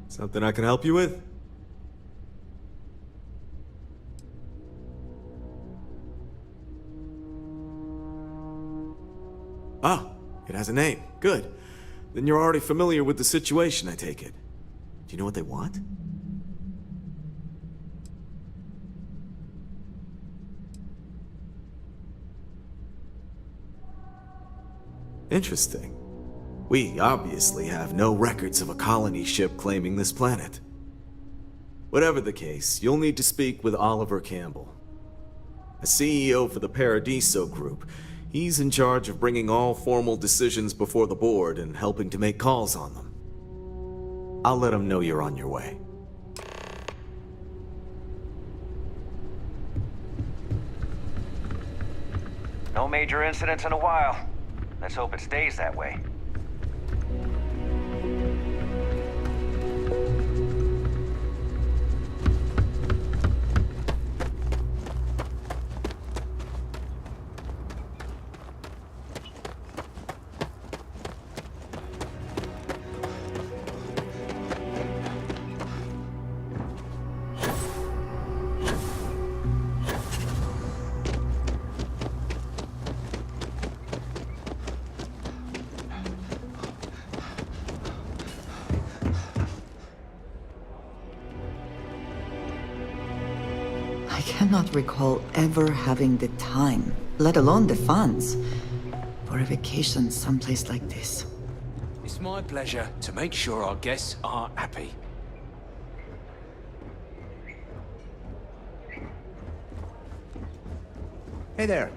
Something I can help you with? Ah, it has a name. Good. Then you're already familiar with the situation, I take it. Do you know what they want? Interesting. We obviously have no records of a colony ship claiming this planet. Whatever the case, you'll need to speak with Oliver Campbell, a CEO for the Paradiso Group. He's in charge of bringing all formal decisions before the board and helping to make calls on them. I'll let him know you're on your way. No major incidents in a while. Let's hope it stays that way. I cannot recall ever having the time, let alone the funds, for a vacation someplace like this. It's my pleasure to make sure our guests are happy. Hey there.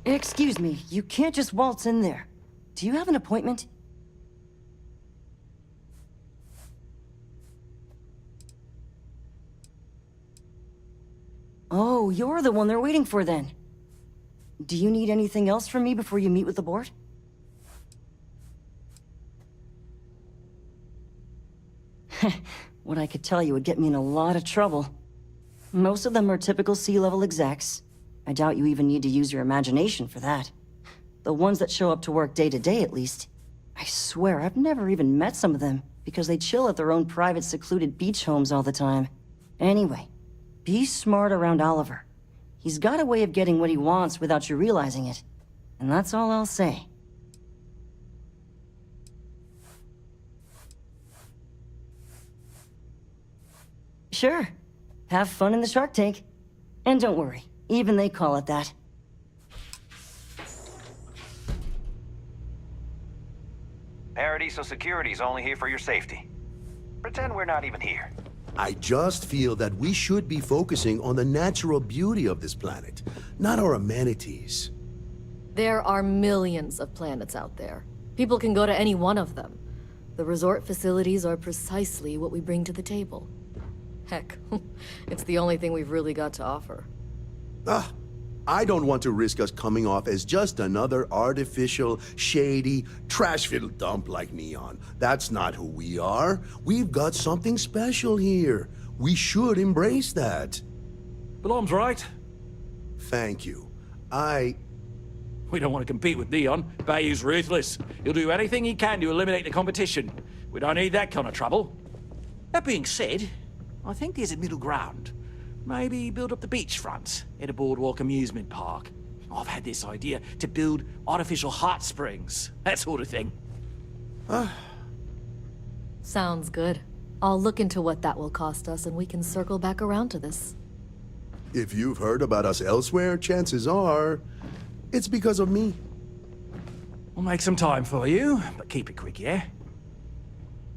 Excuse me, you can't just waltz in there. Do you have an appointment? Oh, you're the one they're waiting for then. Do you need anything else from me before you meet with the board? What I could tell you would get me in a lot of trouble. Most of them are typical C-level execs. I doubt you even need to use your imagination for that. The ones that show up to work day to day, at least. I swear, I've never even met some of them, because they chill at their own private secluded beach homes all the time. Anyway, be smart around Oliver. He's got a way of getting what he wants without you realizing it. And that's all I'll say. Sure. Have fun in the Shark Tank. And don't worry, even they call it that. Paradiso Security's only here for your safety. Pretend we're not even here. I just feel that we should be focusing on the natural beauty of this planet, not our amenities. There are millions of planets out there. People can go to any one of them. The resort facilities are precisely what we bring to the table. Heck, it's the only thing we've really got to offer. I don't want to risk us coming off as just another artificial, shady, trash-filled dump like Neon. That's not who we are. We've got something special here. We should embrace that. Belom's right. Thank you. We don't want to compete with Neon. Bayou's ruthless. He'll do anything he can to eliminate the competition. We don't need that kind of trouble. That being said, I think there's a middle ground. Maybe build up the beachfront at a boardwalk amusement park. I've had this idea to build artificial hot springs, that sort of thing. Sounds good. I'll look into what that will cost us and we can circle back around to this. If you've heard about us elsewhere, chances are it's because of me. We'll make some time for you, but keep it quick, yeah?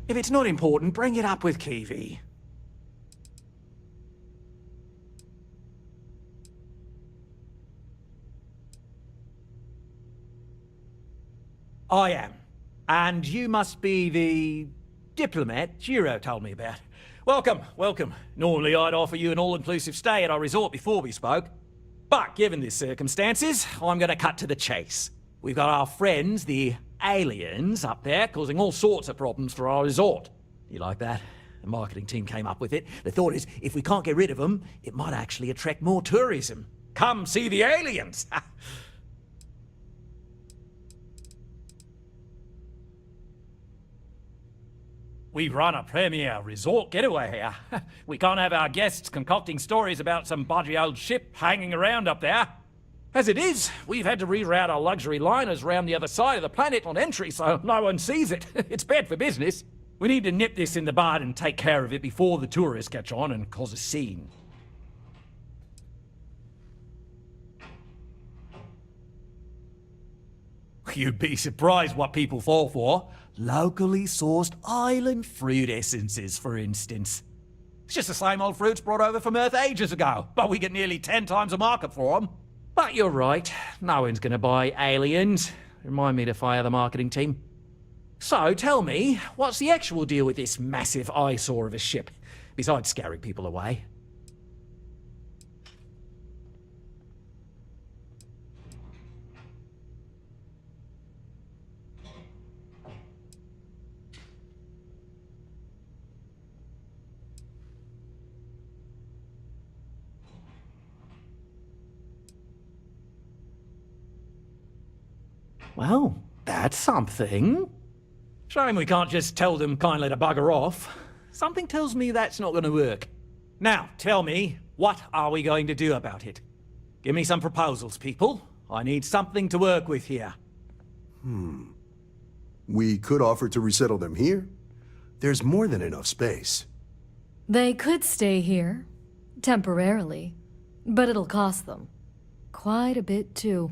If it's not important, bring it up with Kiwi. I am. And you must be the diplomat Giro told me about. Welcome, welcome. Normally I'd offer you an all-inclusive stay at our resort before we spoke. But given the circumstances, I'm gonna cut to the chase. We've got our friends, the aliens, up there, causing all sorts of problems for our resort. You like that? The marketing team came up with it. The thought is, if we can't get rid of them, it might actually attract more tourism. Come see the aliens! We run a premier resort getaway here. We can't have our guests concocting stories about some bodgy old ship hanging around up there. As it is, we've had to reroute our luxury liners round the other side of the planet on entry so no one sees it. It's bad for business. We need to nip this in the bud and take care of it before the tourists catch on and cause a scene. You'd be surprised what people fall for. Locally sourced island fruit essences, for instance. It's just the same old fruits brought over from Earth ages ago, but we get nearly 10 times the market for them. But you're right, no one's gonna buy aliens. Remind me to fire the marketing team. So tell me, what's the actual deal with this massive eyesore of a ship, besides scaring people away? Well, that's something. Shame we can't just tell them kindly to bugger off. Something tells me that's not going to work. Now, tell me, what are we going to do about it? Give me some proposals, people. I need something to work with here. We could offer to resettle them here. There's more than enough space. They could stay here, temporarily, but it'll cost them. Quite a bit, too.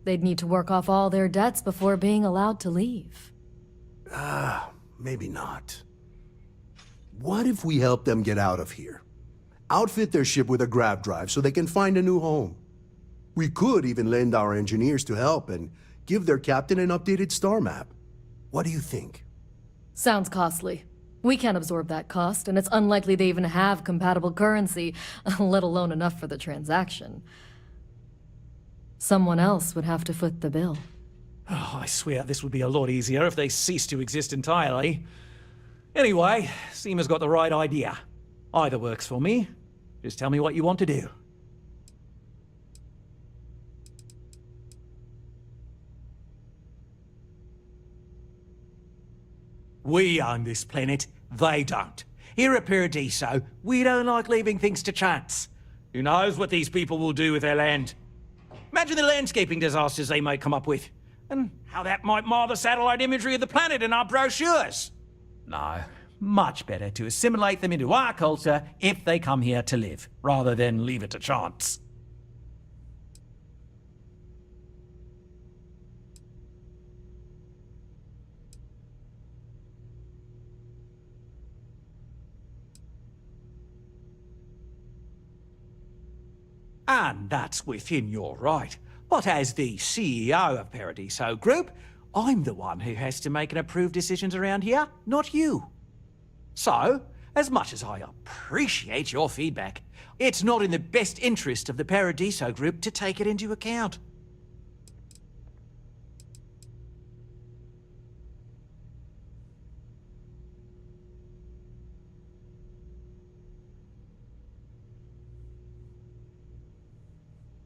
They'd need to work off all their debts before being allowed to leave. Maybe not. What if we help them get out of here? Outfit their ship with a grav drive so they can find a new home. We could even lend our engineers to help and give their captain an updated star map. What do you think? Sounds costly. We can't absorb that cost, and it's unlikely they even have compatible currency, let alone enough for the transaction. Someone else would have to foot the bill. Oh, I swear this would be a lot easier if they ceased to exist entirely. Anyway, Seema's got the right idea. Either works for me. Just tell me what you want to do. We own this planet, they don't. Here at Paradiso, we don't like leaving things to chance. Who knows what these people will do with their land? Imagine the landscaping disasters they might come up with, and how that might mar the satellite imagery of the planet in our brochures. No, much better to assimilate them into our culture if they come here to live, rather than leave it to chance. And that's within your right. But as the CEO of Paradiso Group, I'm the one who has to make and approve decisions around here, not you. So, as much as I appreciate your feedback, it's not in the best interest of the Paradiso Group to take it into account.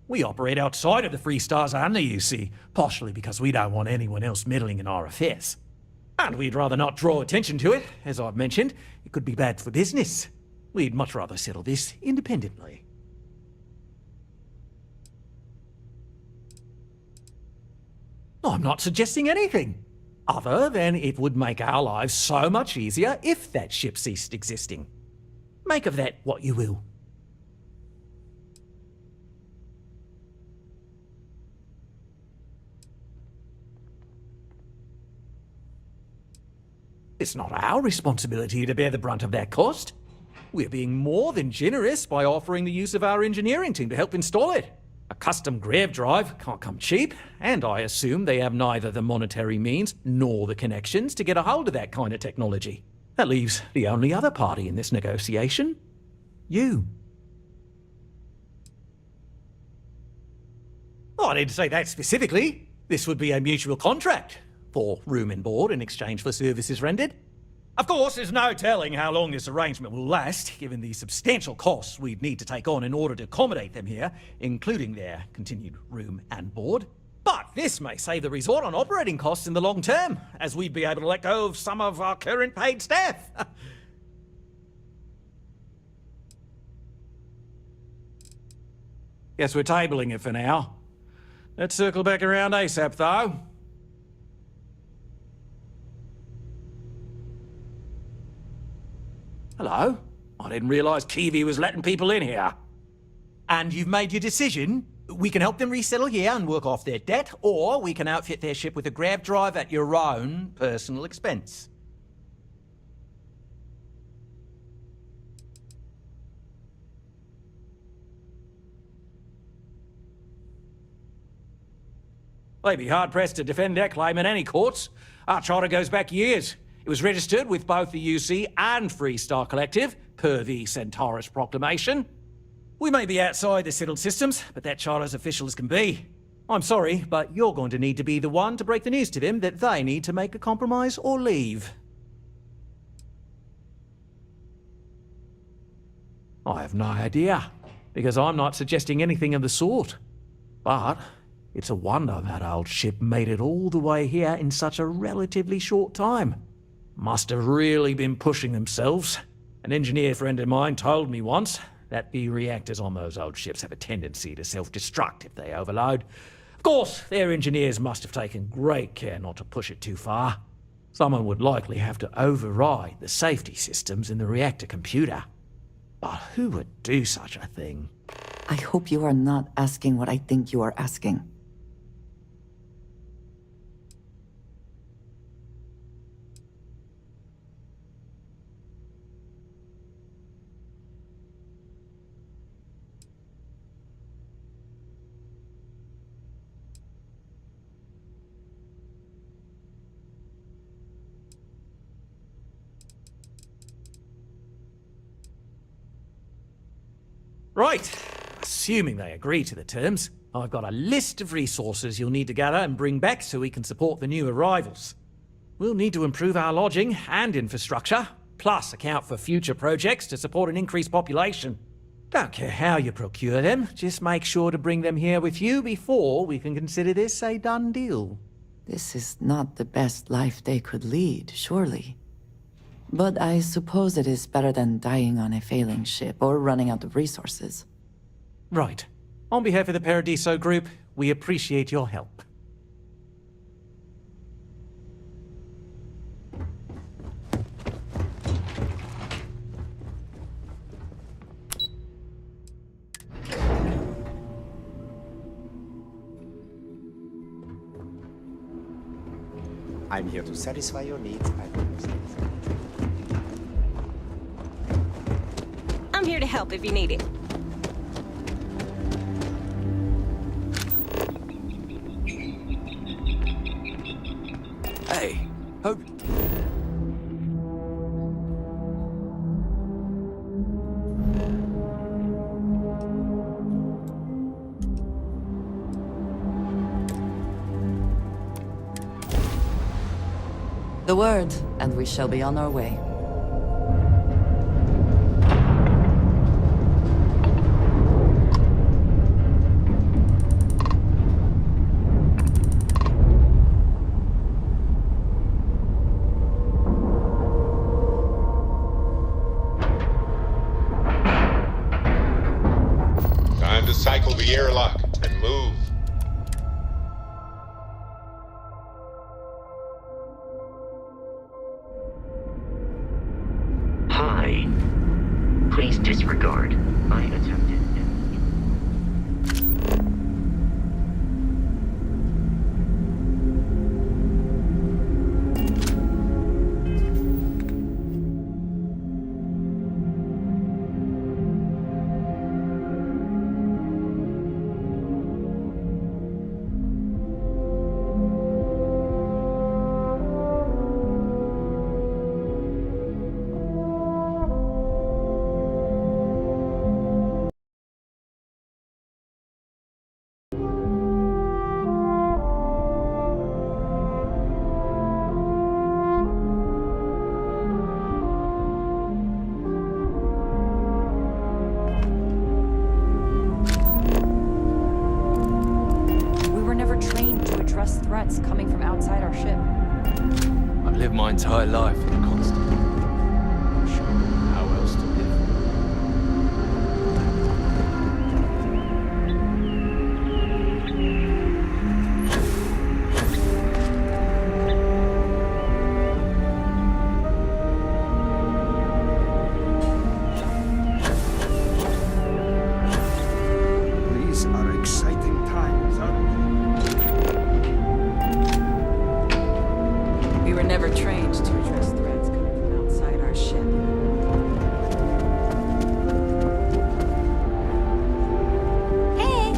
We operate outside of the Freestars and the UC, partially because we don't want anyone else meddling in our affairs. And we'd rather not draw attention to it. As I've mentioned, it could be bad for business. We'd much rather settle this independently. I'm not suggesting anything, other than it would make our lives so much easier if that ship ceased existing. Make of that what you will. It's not our responsibility to bear the brunt of that cost. We're being more than generous by offering the use of our engineering team to help install it. A custom grav drive can't come cheap, and I assume they have neither the monetary means nor the connections to get a hold of that kind of technology. That leaves the only other party in this negotiation: you. Oh, I didn't say that specifically. This would be a mutual contract. For room and board in exchange for services rendered. Of course, there's no telling how long this arrangement will last, given the substantial costs we'd need to take on in order to accommodate them here, including their continued room and board. But this may save the resort on operating costs in the long term, as we'd be able to let go of some of our current paid staff. Guess we're tabling it for now. Let's circle back around ASAP, though. Hello? I didn't realize Kiwi was letting people in here. And you've made your decision? We can help them resettle here and work off their debt, or we can outfit their ship with a grav drive at your own personal expense. They'd be hard-pressed to defend their claim in any courts. Our charter goes back years. It was registered with both the UC and Freestar Collective, per the Centaurus Proclamation. We may be outside the settled systems, but that charter's official as can be. I'm sorry, but you're going to need to be the one to break the news to them that they need to make a compromise or leave. I have no idea, because I'm not suggesting anything of the sort. But it's a wonder that old ship made it all the way here in such a relatively short time. Must have really been pushing themselves. An engineer friend of mine told me once that the reactors on those old ships have a tendency to self-destruct if they overload. Of course, their engineers must have taken great care not to push it too far. Someone would likely have to override the safety systems in the reactor computer. But who would do such a thing? I hope you are not asking what I think you are asking. Right. Assuming they agree to the terms, I've got a list of resources you'll need to gather and bring back so we can support the new arrivals. We'll need to improve our lodging and infrastructure, plus account for future projects to support an increased population. Don't care how you procure them, just make sure to bring them here with you before we can consider this a done deal. This is not the best life they could lead, surely. But I suppose it is better than dying on a failing ship or running out of resources. Right. On behalf of the Paradiso Group, we appreciate your help. I'm here to satisfy your needs. I'm here to help if you need it. Hey, hope... The word, and we shall be on our way. Time to cycle the airlock and move. Hi. Please disregard my attempted... Threats coming from outside our ship. I've lived my entire life in a constant. Not sure how else to live. These are exciting times, aren't they? We were never trained to address threats coming from outside our ship. Hey!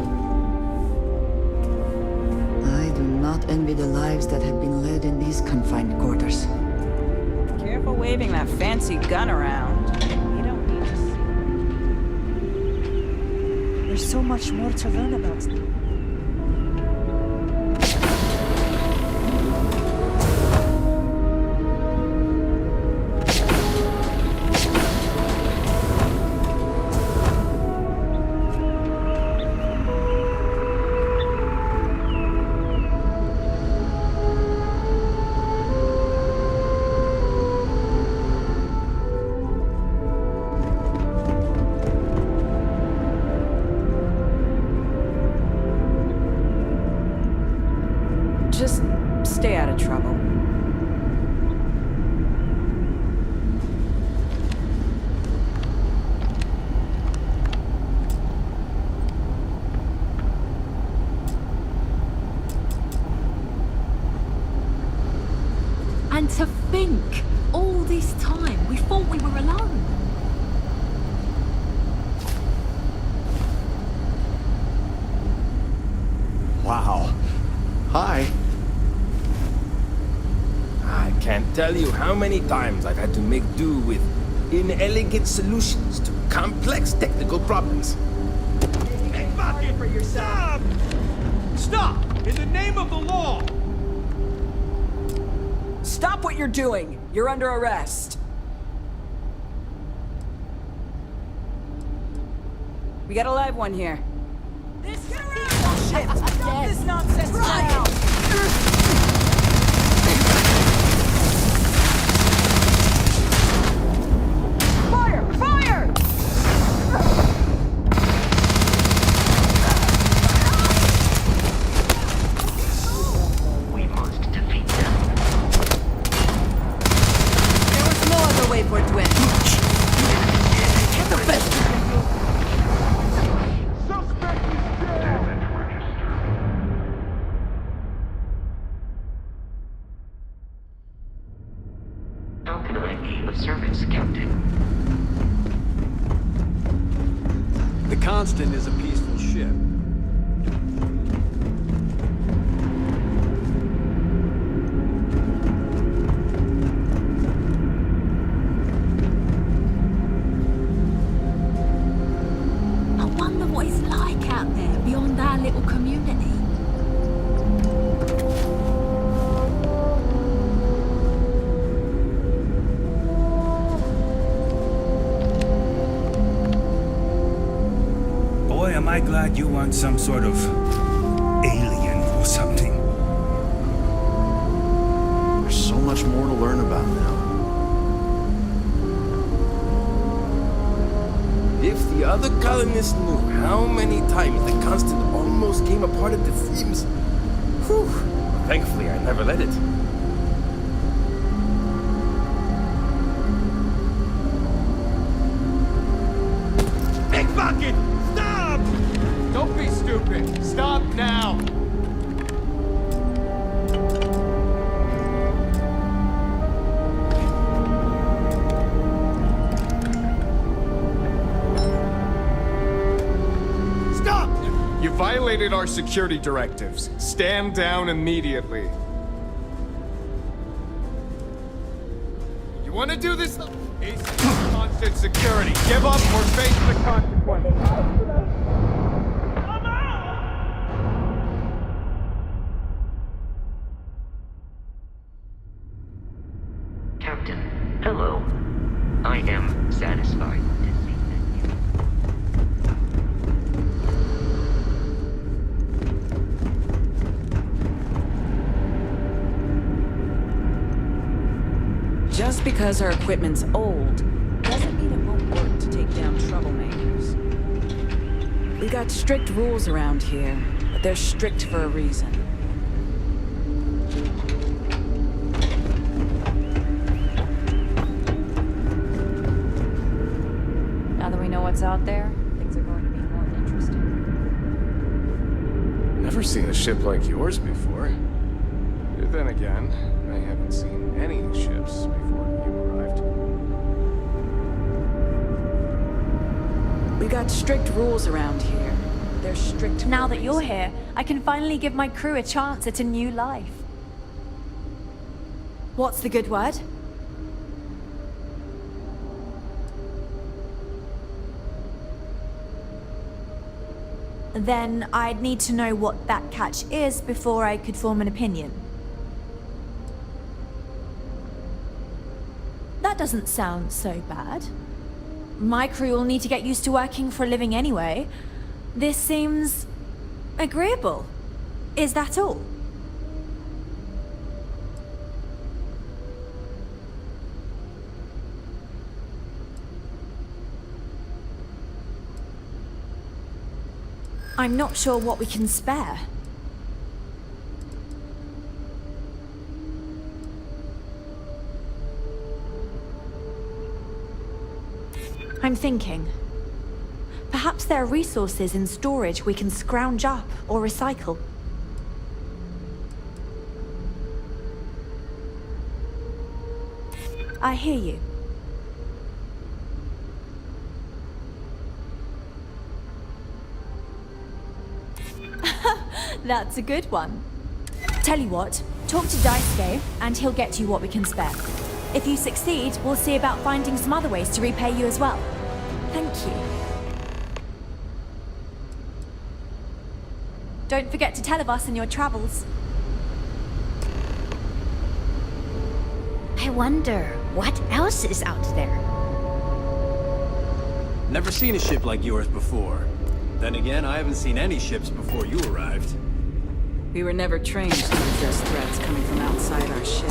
I do not envy the lives that have been led in these confined quarters. Careful waving that fancy gun around. You don't need to see. There's so much more to learn about them. tell you how many times I've had to make do with inelegant solutions to complex technical problems. Hey, fuck it for yourself! Stop! In the name of the law! Stop what you're doing! You're under arrest. We got a live one here. This shit! Stop this nonsense now! Fire! Fire! We must defeat them. There was no other way for it to end. Get the best you can do. How can I be of service, Captain? The Constant is a peaceful ship. I wonder what it's like out there beyond our little community. Boy, am I glad you aren't some sort of alien or something. There's so much more to learn about now. If the other colonists knew how many times the Constant almost came apart at the seams. Whew. Thankfully, I never let it. Hey, fuck it! Stop! Don't be stupid. Stop now. Stop! You violated our security directives. Stand down immediately. You want to do this? Constant security. Give up or face the consequences. Captain, hello. I am satisfied to see that Just because our equipment's old doesn't mean it won't work to take down troublemakers. We got strict rules around here, but they're strict for a reason. Now that we know what's out there, things are going to be more interesting. Never seen a ship like yours before. Then again, I haven't seen any ships before you arrived. We got strict rules around here. They're strict. Now that you're here, I can finally give my crew a chance at a new life. What's the good word? Then I'd need to know what that catch is before I could form an opinion. That doesn't sound so bad. My crew will need to get used to working for a living anyway. This seems agreeable. Is that all? I'm not sure what we can spare. I'm thinking. Perhaps there are resources in storage we can scrounge up or recycle. I hear you. That's a good one. Tell you what, talk to Daisuke, and he'll get you what we can spare. If you succeed, we'll see about finding some other ways to repay you as well. Thank you. Don't forget to tell of us in your travels. I wonder, what else is out there? Never seen a ship like yours before. Then again, I haven't seen any ships before you arrived. We were never trained to address threats coming from outside our ship.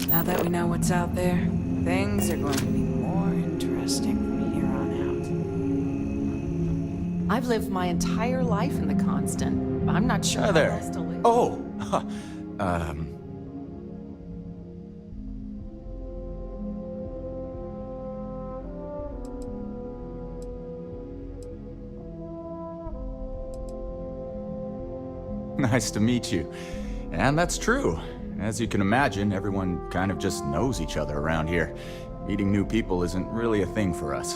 Now that we know what's out there, things are going to be more interesting from here on out. I've lived my entire life in the Constant. I'm not sure how there. else to live. Oh, Nice to meet you. And that's true. As you can imagine, everyone kind of just knows each other around here. Meeting new people isn't really a thing for us.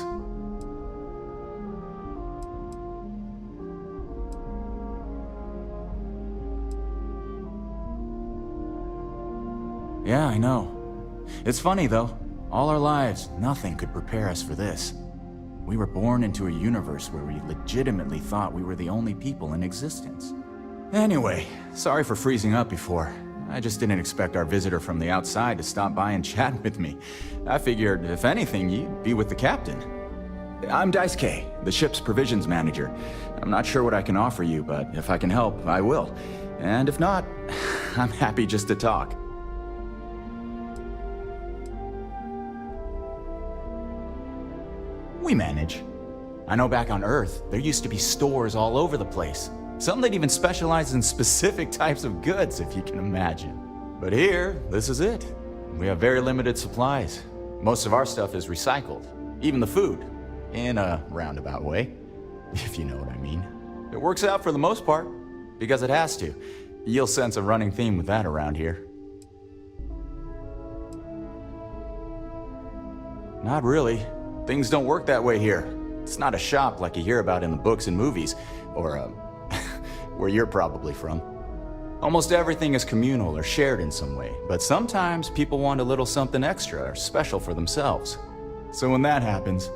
Yeah, I know. It's funny, though. All our lives, nothing could prepare us for this. We were born into a universe where we legitimately thought we were the only people in existence. Anyway, sorry for freezing up before. I just didn't expect our visitor from the outside to stop by and chat with me. I figured, if anything, you'd be with the captain. I'm Daisuke, the ship's provisions manager. I'm not sure what I can offer you, but if I can help, I will. And if not, I'm happy just to talk. We manage. I know back on Earth, there used to be stores all over the place. Some that even specialize in specific types of goods, if you can imagine. But here, this is it. We have very limited supplies. Most of our stuff is recycled. Even the food. In a roundabout way, if you know what I mean. It works out for the most part, because it has to. You'll sense a running theme with that around here. Not really. Things don't work that way here. It's not a shop like you hear about in the books and movies, or where you're probably from. Almost everything is communal or shared in some way, but sometimes people want a little something extra or special for themselves. So when that happens,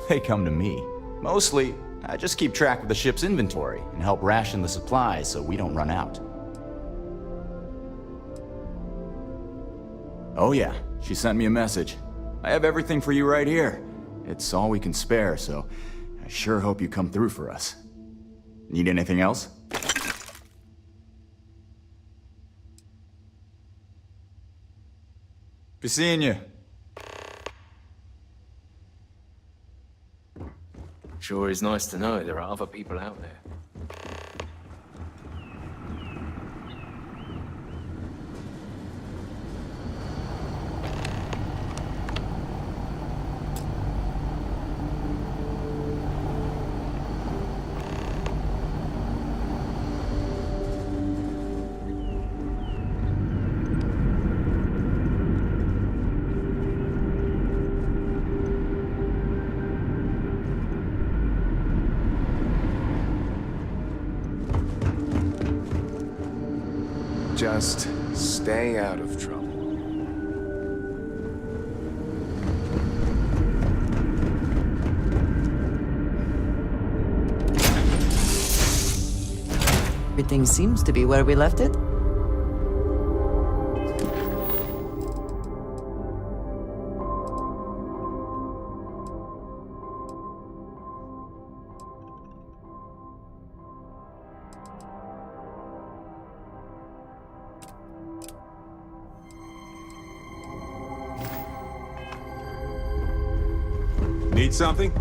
they come to me. Mostly, I just keep track of the ship's inventory and help ration the supplies so we don't run out. Oh yeah, she sent me a message. I have everything for you right here. It's all we can spare, so I sure hope you come through for us. Need anything else? Be seeing you. Sure is nice to know there are other people out there. Just stay out of trouble. Everything seems to be where we left it. Need something?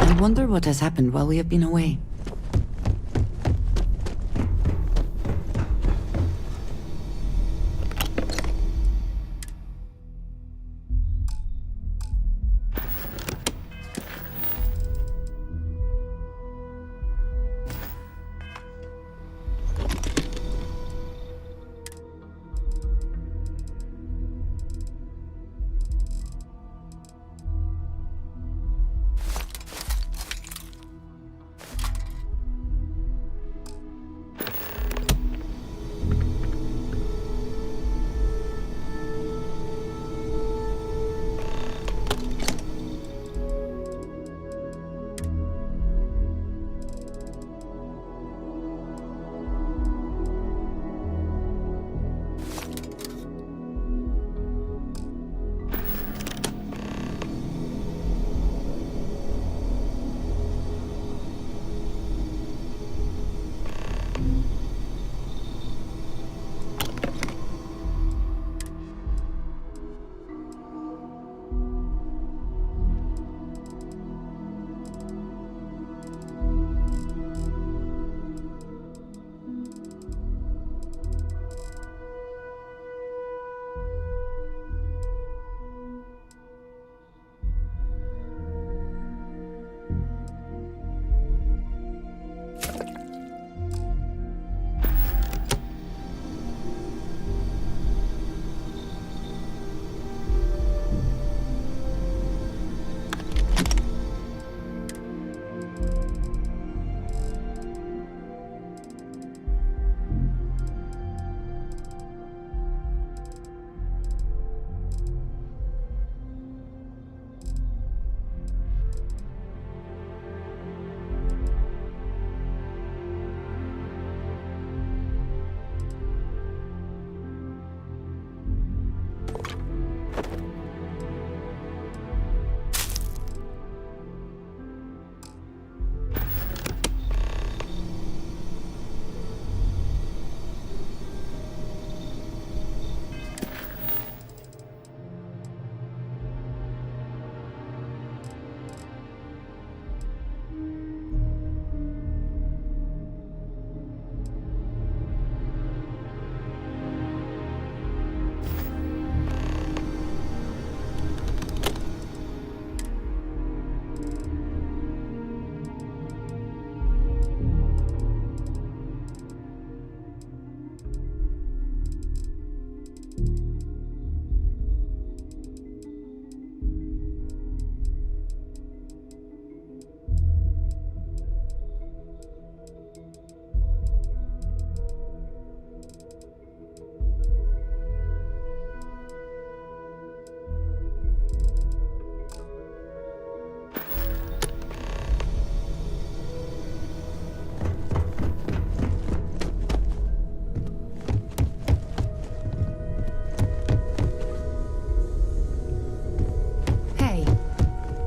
I wonder what has happened while we have been away.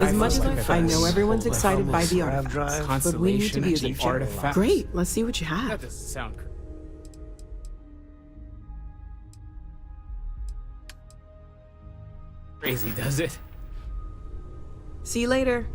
As much as I know everyone's excited by the artifacts, but we need to be using artifacts. Great, let's see what you have. That doesn't sound crazy, does it? See you later.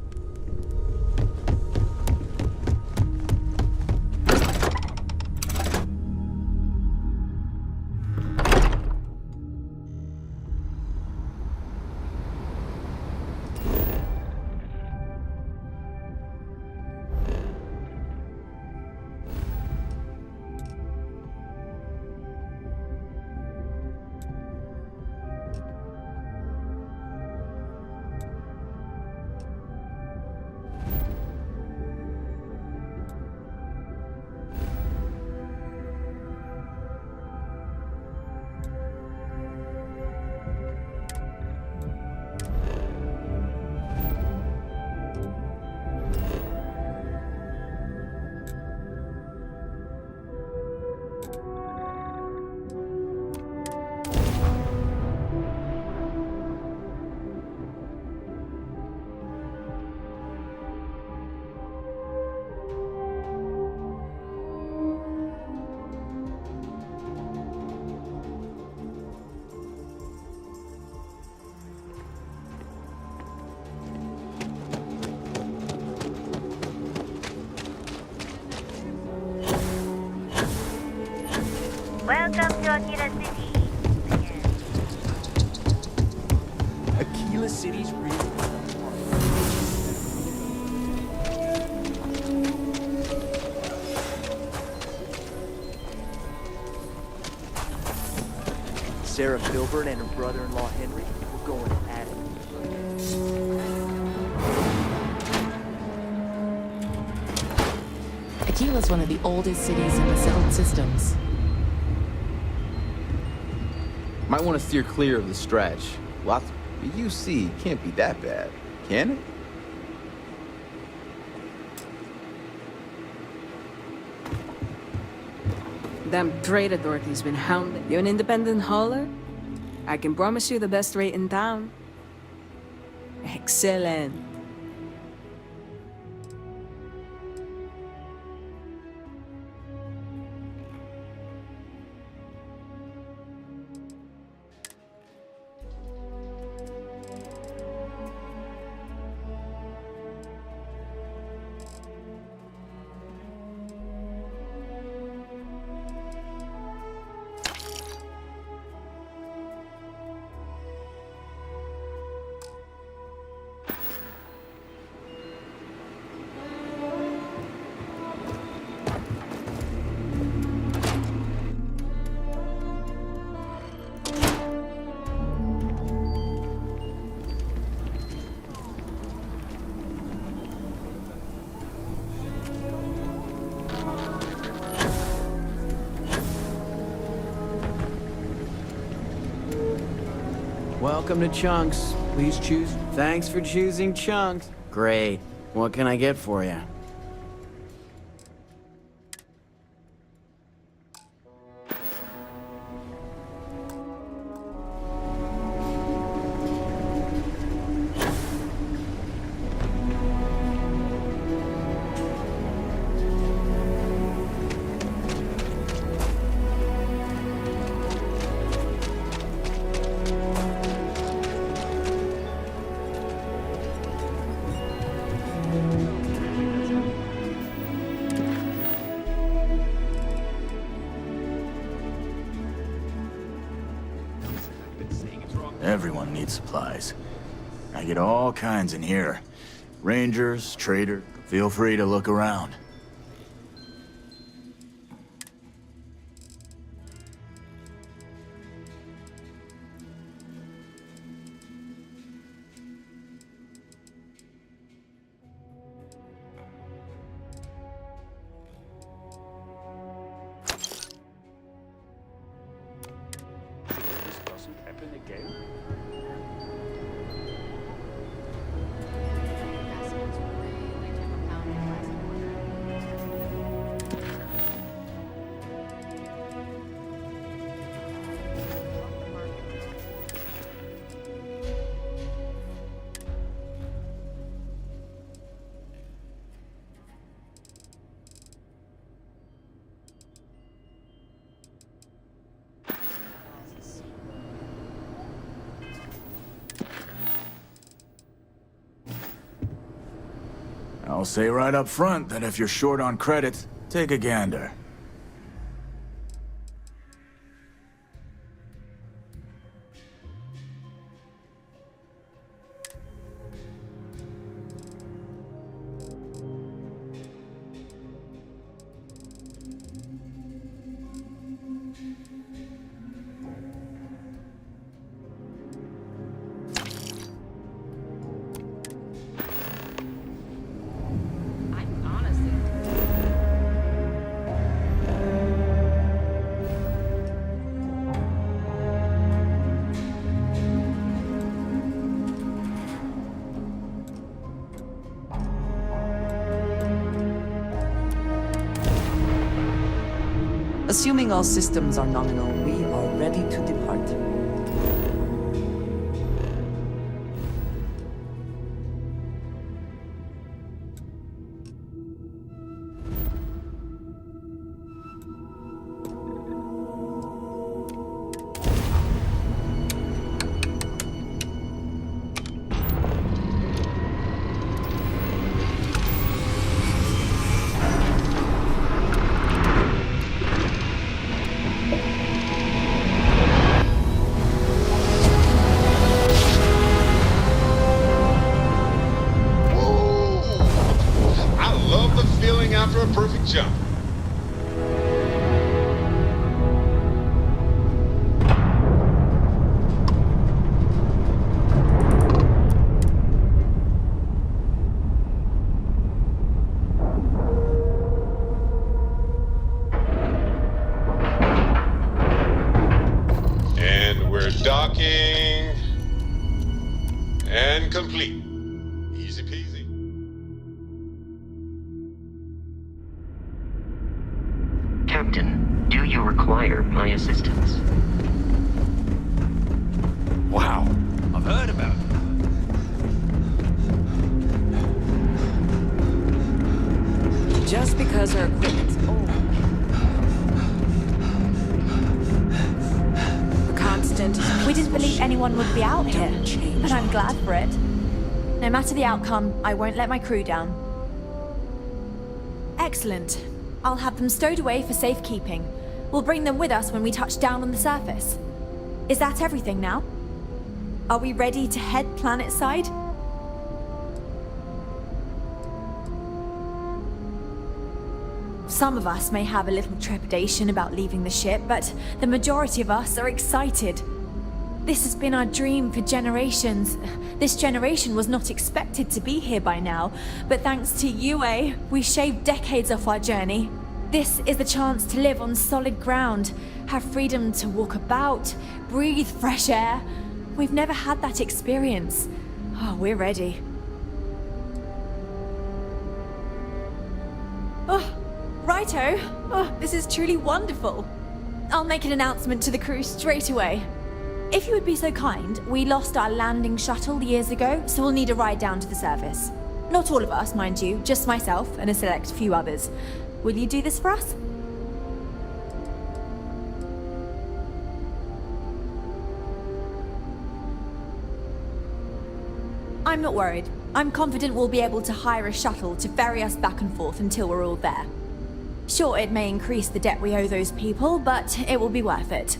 Aquila City's really Sarah Filbert and her brother-in-law Henry were going at it. Aquila's one of the oldest cities in the settled systems. Might want to steer clear of the stretch. Lots of UC can't be that bad, can it? Them trade authorities been hounding. You an independent hauler? I can promise you the best rate in town. Excellent. Welcome to Chunks. Please choose. Thanks for choosing Chunks. Great. What can I get for you? Everyone needs supplies. I get all kinds in here. Rangers, trader, feel free to look around. I'll say right up front that if you're short on credits, take a gander. Assuming all systems are nominal, we are ready to depart. a perfect jump. And we're docking. And complete. Easy peasy. Captain, do you require my assistance? Wow. I've heard about it. Just because our equipment's old. The constant. We didn't believe anyone would be out here, but I'm glad for it. No matter the outcome, I won't let my crew down. Excellent. I'll have them stowed away for safekeeping. We'll bring them with us when we touch down on the surface. Is that everything now? Are we ready to head planetside? Some of us may have a little trepidation about leaving the ship, but the majority of us are excited. This has been our dream for generations. This generation was not expected to be here by now, but thanks to UA, we shaved decades off our journey. This is the chance to live on solid ground, have freedom to walk about, breathe fresh air. We've never had that experience. Oh, we're ready. Oh, righto. Oh, this is truly wonderful. I'll make an announcement to the crew straight away. If you would be so kind, we lost our landing shuttle years ago, so we'll need a ride down to the surface. Not all of us, mind you, just myself and a select few others. Will you do this for us? I'm not worried. I'm confident we'll be able to hire a shuttle to ferry us back and forth until we're all there. Sure, it may increase the debt we owe those people, but it will be worth it.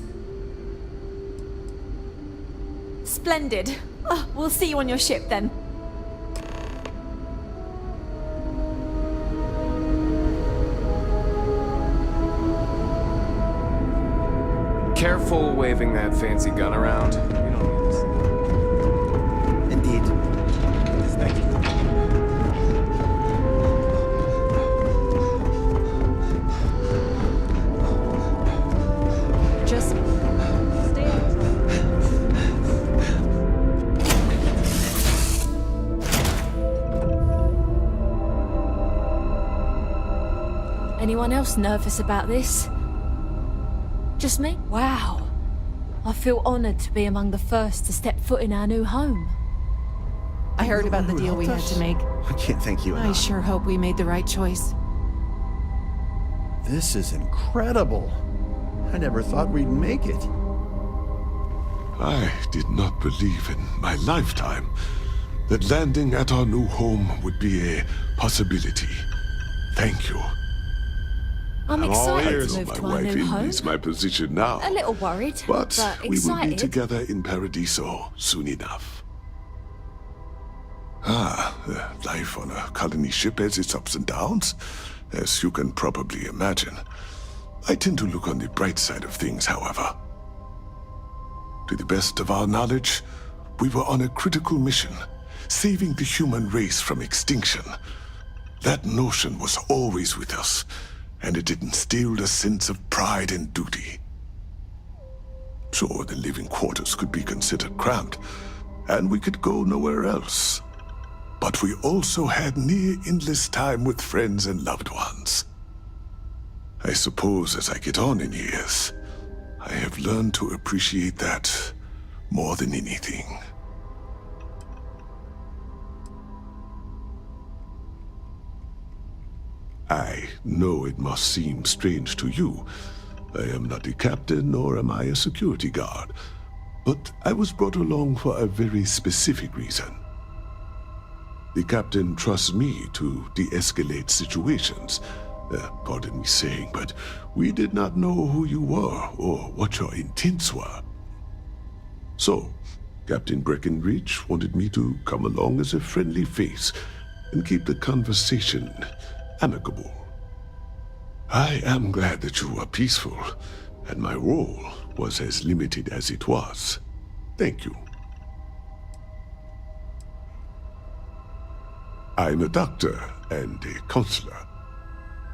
Splendid. Oh, we'll see you on your ship then. Careful waving that fancy gun around. We don't need this. Indeed. Thank you. Just stay out. Anyone else nervous about this? Just me? Wow. I feel honored to be among the first to step foot in our new home. I heard about the deal we had to make. I can't thank you I enough. sure hope we made the right choice. This is incredible. I never thought we'd make it. I did not believe in my lifetime that landing at our new home would be a possibility. Thank you. I'm all excited ears. to move My to our wife new home. envies my position now. A little worried, But we will excited. be together in Paradiso soon enough. Life on a colony ship has its ups and downs, as you can probably imagine. I tend to look on the bright side of things, however. To the best of our knowledge, we were on a critical mission, saving the human race from extinction. That notion was always with us, and it instilled a sense of pride and duty. Sure, the living quarters could be considered cramped, and we could go nowhere else. But we also had near endless time with friends and loved ones. I suppose as I get on in years, I have learned to appreciate that more than anything. I know it must seem strange to you. I am not a captain, nor am I a security guard. But I was brought along for a very specific reason. The captain trusts me to de-escalate situations. Pardon me saying, but we did not know who you were or what your intents were. So, Captain Breckenridge wanted me to come along as a friendly face and keep the conversation amicable. I am glad that you were peaceful, and my role was as limited as it was. Thank you. I'm a doctor and a counselor.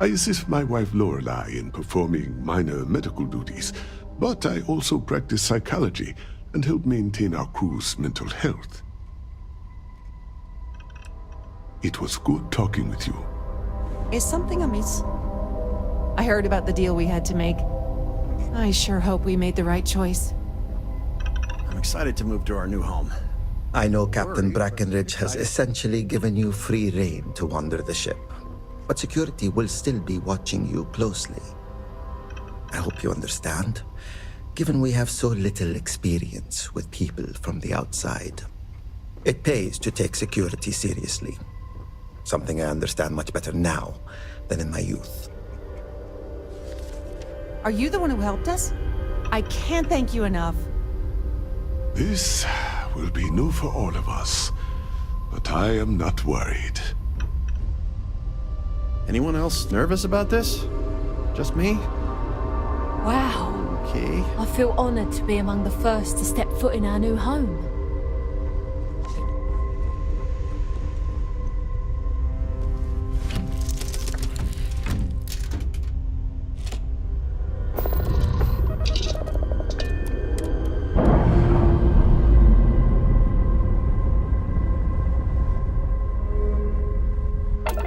I assist my wife Lorelei in performing minor medical duties, but I also practice psychology and help maintain our crew's mental health. It was good talking with you. Is something amiss? I heard about the deal we had to make. I sure hope we made the right choice. I'm excited to move to our new home. I know Captain Brackenridge has essentially given you free rein to wander the ship, but security will still be watching you closely. I hope you understand, given we have so little experience with people from the outside. It pays to take security seriously, something I understand much better now than in my youth. Are you the one who helped us? I can't thank you enough. This will be new for all of us, but I am not worried. Anyone else nervous about this? Just me? Wow. Okay. I feel honored to be among the first to step foot in our new home.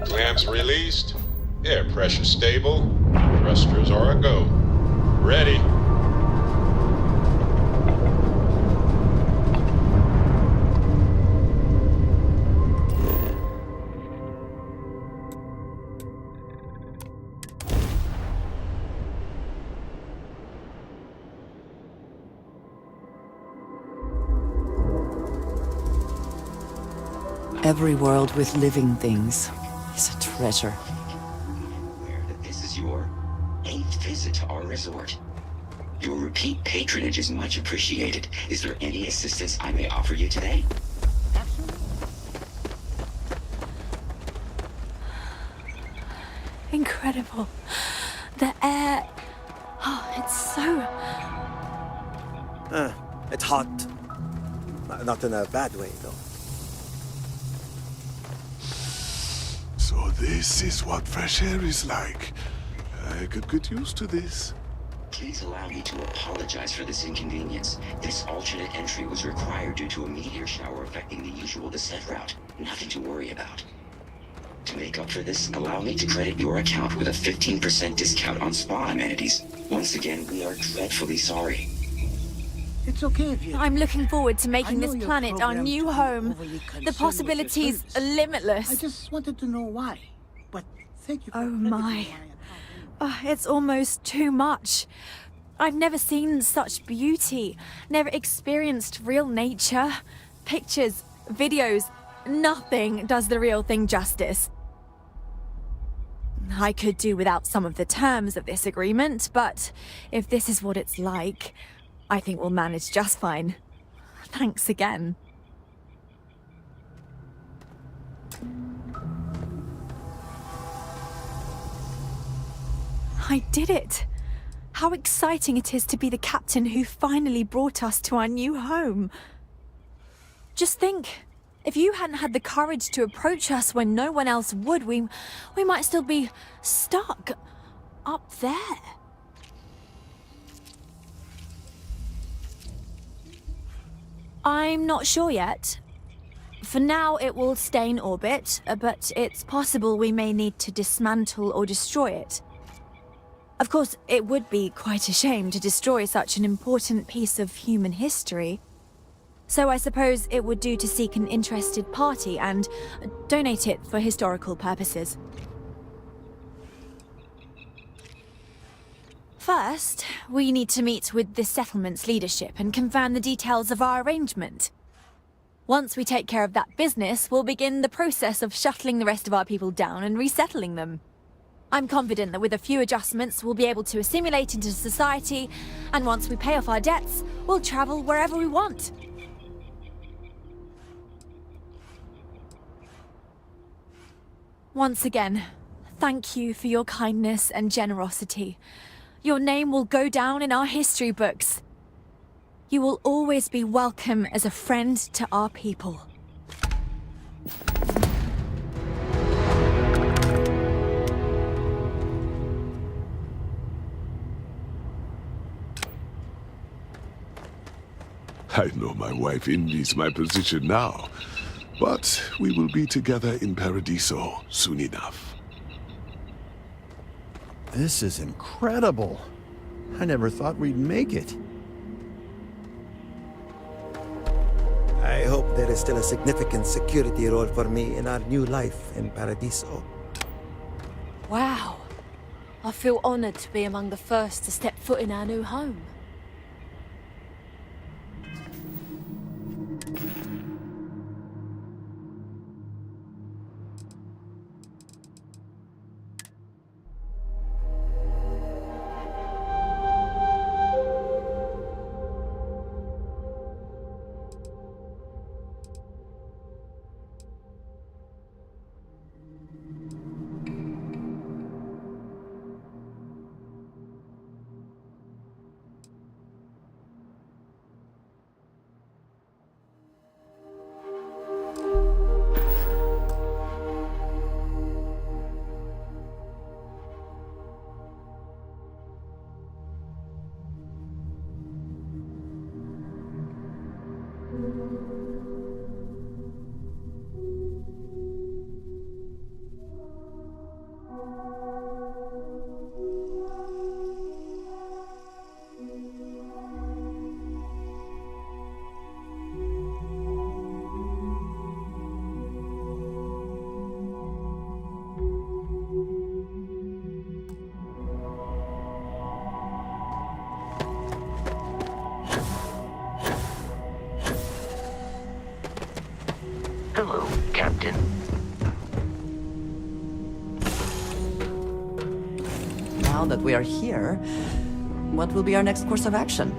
Clamps released. Air pressure stable. Thrusters are a go. Ready. Every world with living things is a treasure. This is your 8th visit to our resort. Your repeat patronage is much appreciated. Is there any assistance I may offer you today? Incredible. The air... Oh, it's so... It's hot. Not in a bad way, though. So this is what fresh air is like. I could get used to this. Please allow me to apologize for this inconvenience. This alternate entry was required due to a meteor shower affecting the usual descent route. Nothing to worry about. To make up for this, allow me to credit your account with a 15% discount on spa amenities. Once again, we are dreadfully sorry. It's okay if you... I'm looking forward to making this planet our new home. The possibilities are limitless. I just wanted to know why. But thank you for... Oh my. Oh, it's almost too much. I've never seen such beauty, never experienced real nature. Pictures, videos, nothing does the real thing justice. I could do without some of the terms of this agreement, but if this is what it's like, I think we'll manage just fine. Thanks again. I did it! How exciting it is to be the captain who finally brought us to our new home. Just think, if you hadn't had the courage to approach us when no one else would, we might still be stuck up there. I'm not sure yet. For now, it will stay in orbit, but it's possible we may need to dismantle or destroy it. Of course, it would be quite a shame to destroy such an important piece of human history. So I suppose it would do to seek an interested party and donate it for historical purposes. First, we need to meet with the settlement's leadership and confirm the details of our arrangement. Once we take care of that business, we'll begin the process of shuttling the rest of our people down and resettling them. I'm confident that with a few adjustments, we'll be able to assimilate into society, and once we pay off our debts, we'll travel wherever we want. Once again, thank you for your kindness and generosity. Your name will go down in our history books. You will always be welcome as a friend to our people. I know my wife envies my position now, but we will be together in Paradiso soon enough. This is incredible. I never thought we'd make it. I hope there is still a significant security role for me in our new life in Paradiso. Wow. I feel honored to be among the first to step foot in our new home. Hello, Captain. Now that we are here, what will be our next course of action?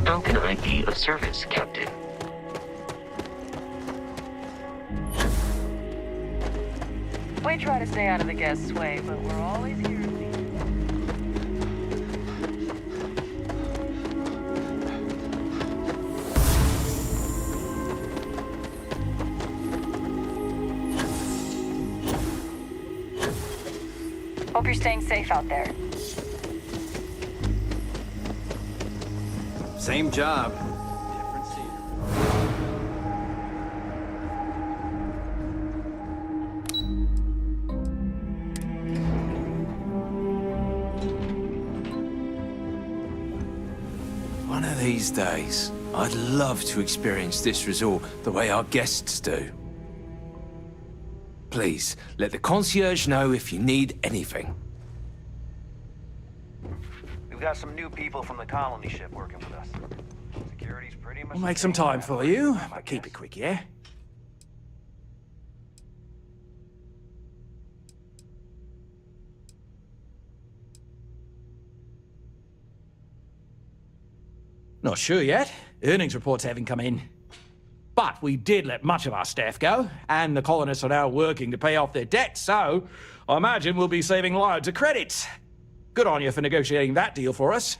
How can I be of service, Captain? We try to stay out of the guest's way, but we're always here. Hope you're staying safe out there. Same job. One of these days, I'd love to experience this resort the way our guests do. Please, let the concierge know if you need anything. We've got some new people from the Colony ship working with us. Security's pretty much... We'll make some time for you, but keep it quick, yeah? Not sure yet. Earnings reports haven't come in. But we did let much of our staff go, and the colonists are now working to pay off their debts, so I imagine we'll be saving loads of credits. Good on you for negotiating that deal for us.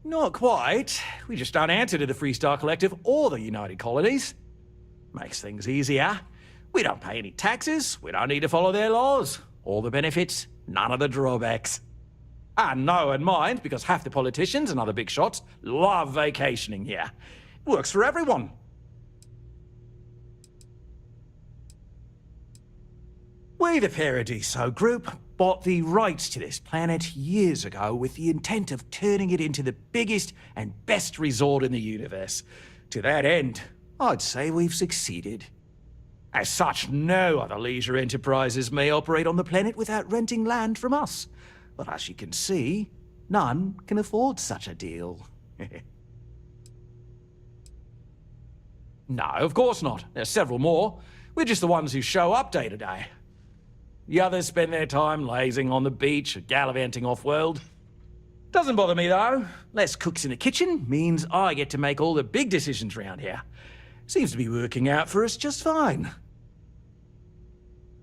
Not quite. We just don't answer to the Freestar Collective or the United Colonies. Makes things easier. We don't pay any taxes, we don't need to follow their laws. All the benefits, none of the drawbacks. And know and mind, because half the politicians and other big shots love vacationing here. It works for everyone. We, the Paradiso Group, bought the rights to this planet years ago with the intent of turning it into the biggest and best resort in the universe. To that end, I'd say we've succeeded. As such, no other leisure enterprises may operate on the planet without renting land from us. But as you can see, none can afford such a deal. No, of course not. There's several more. We're just the ones who show up day to day. The others spend their time lazing on the beach or gallivanting off-world. Doesn't bother me, though. Less cooks in the kitchen means I get to make all the big decisions around here. Seems to be working out for us just fine.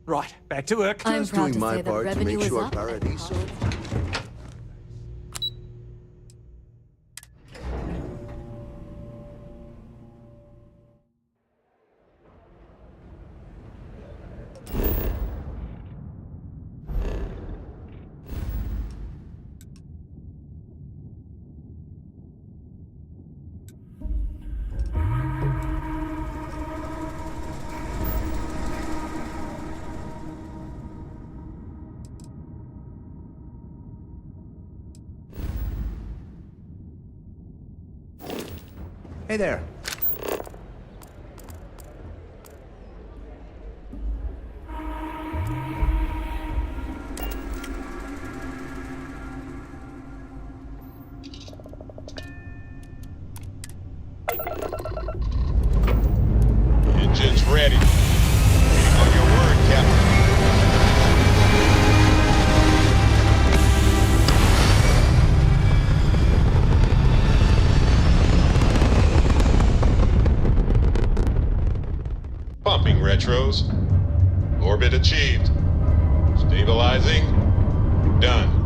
Right, back to work. I'm just doing my part to make sure Paradiso... Hey there. Engine's ready. Waiting on your word, Captain. Pumping retros. Orbit achieved. Stabilizing. Done.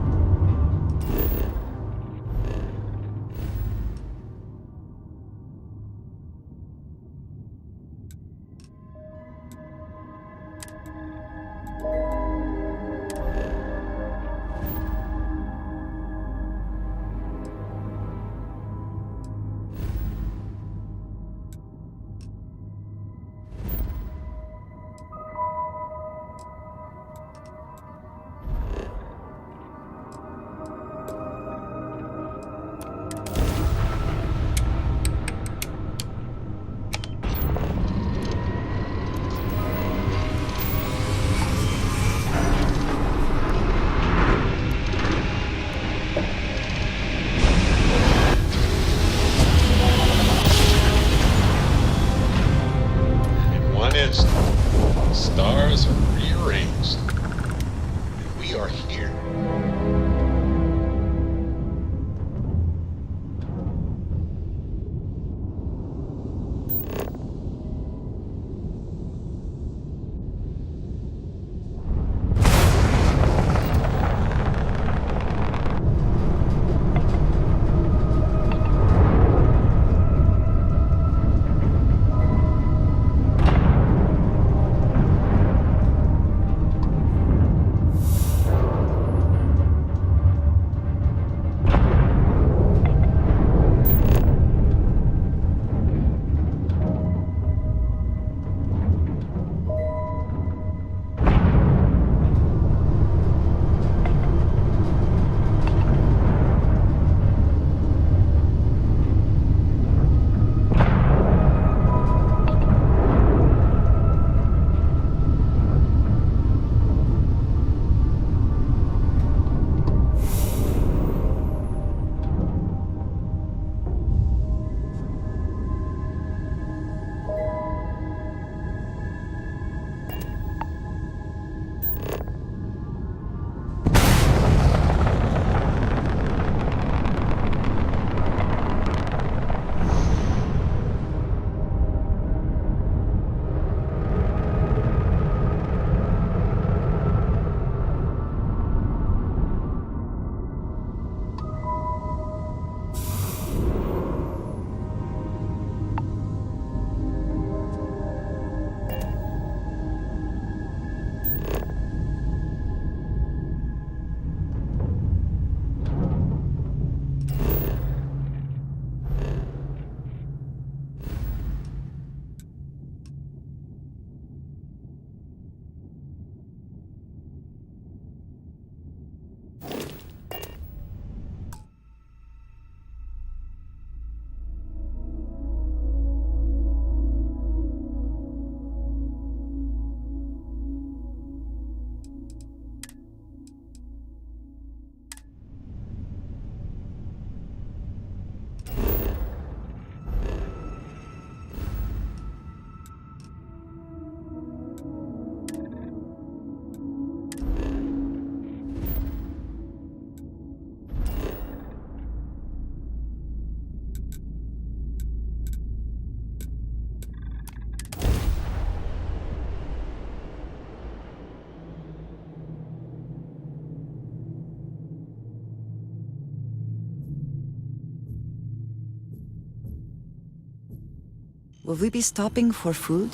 Will we be stopping for food?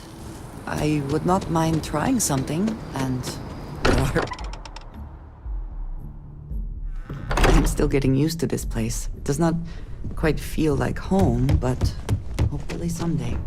I would not mind trying something, and... I'm still getting used to this place. It does not quite feel like home, but hopefully someday.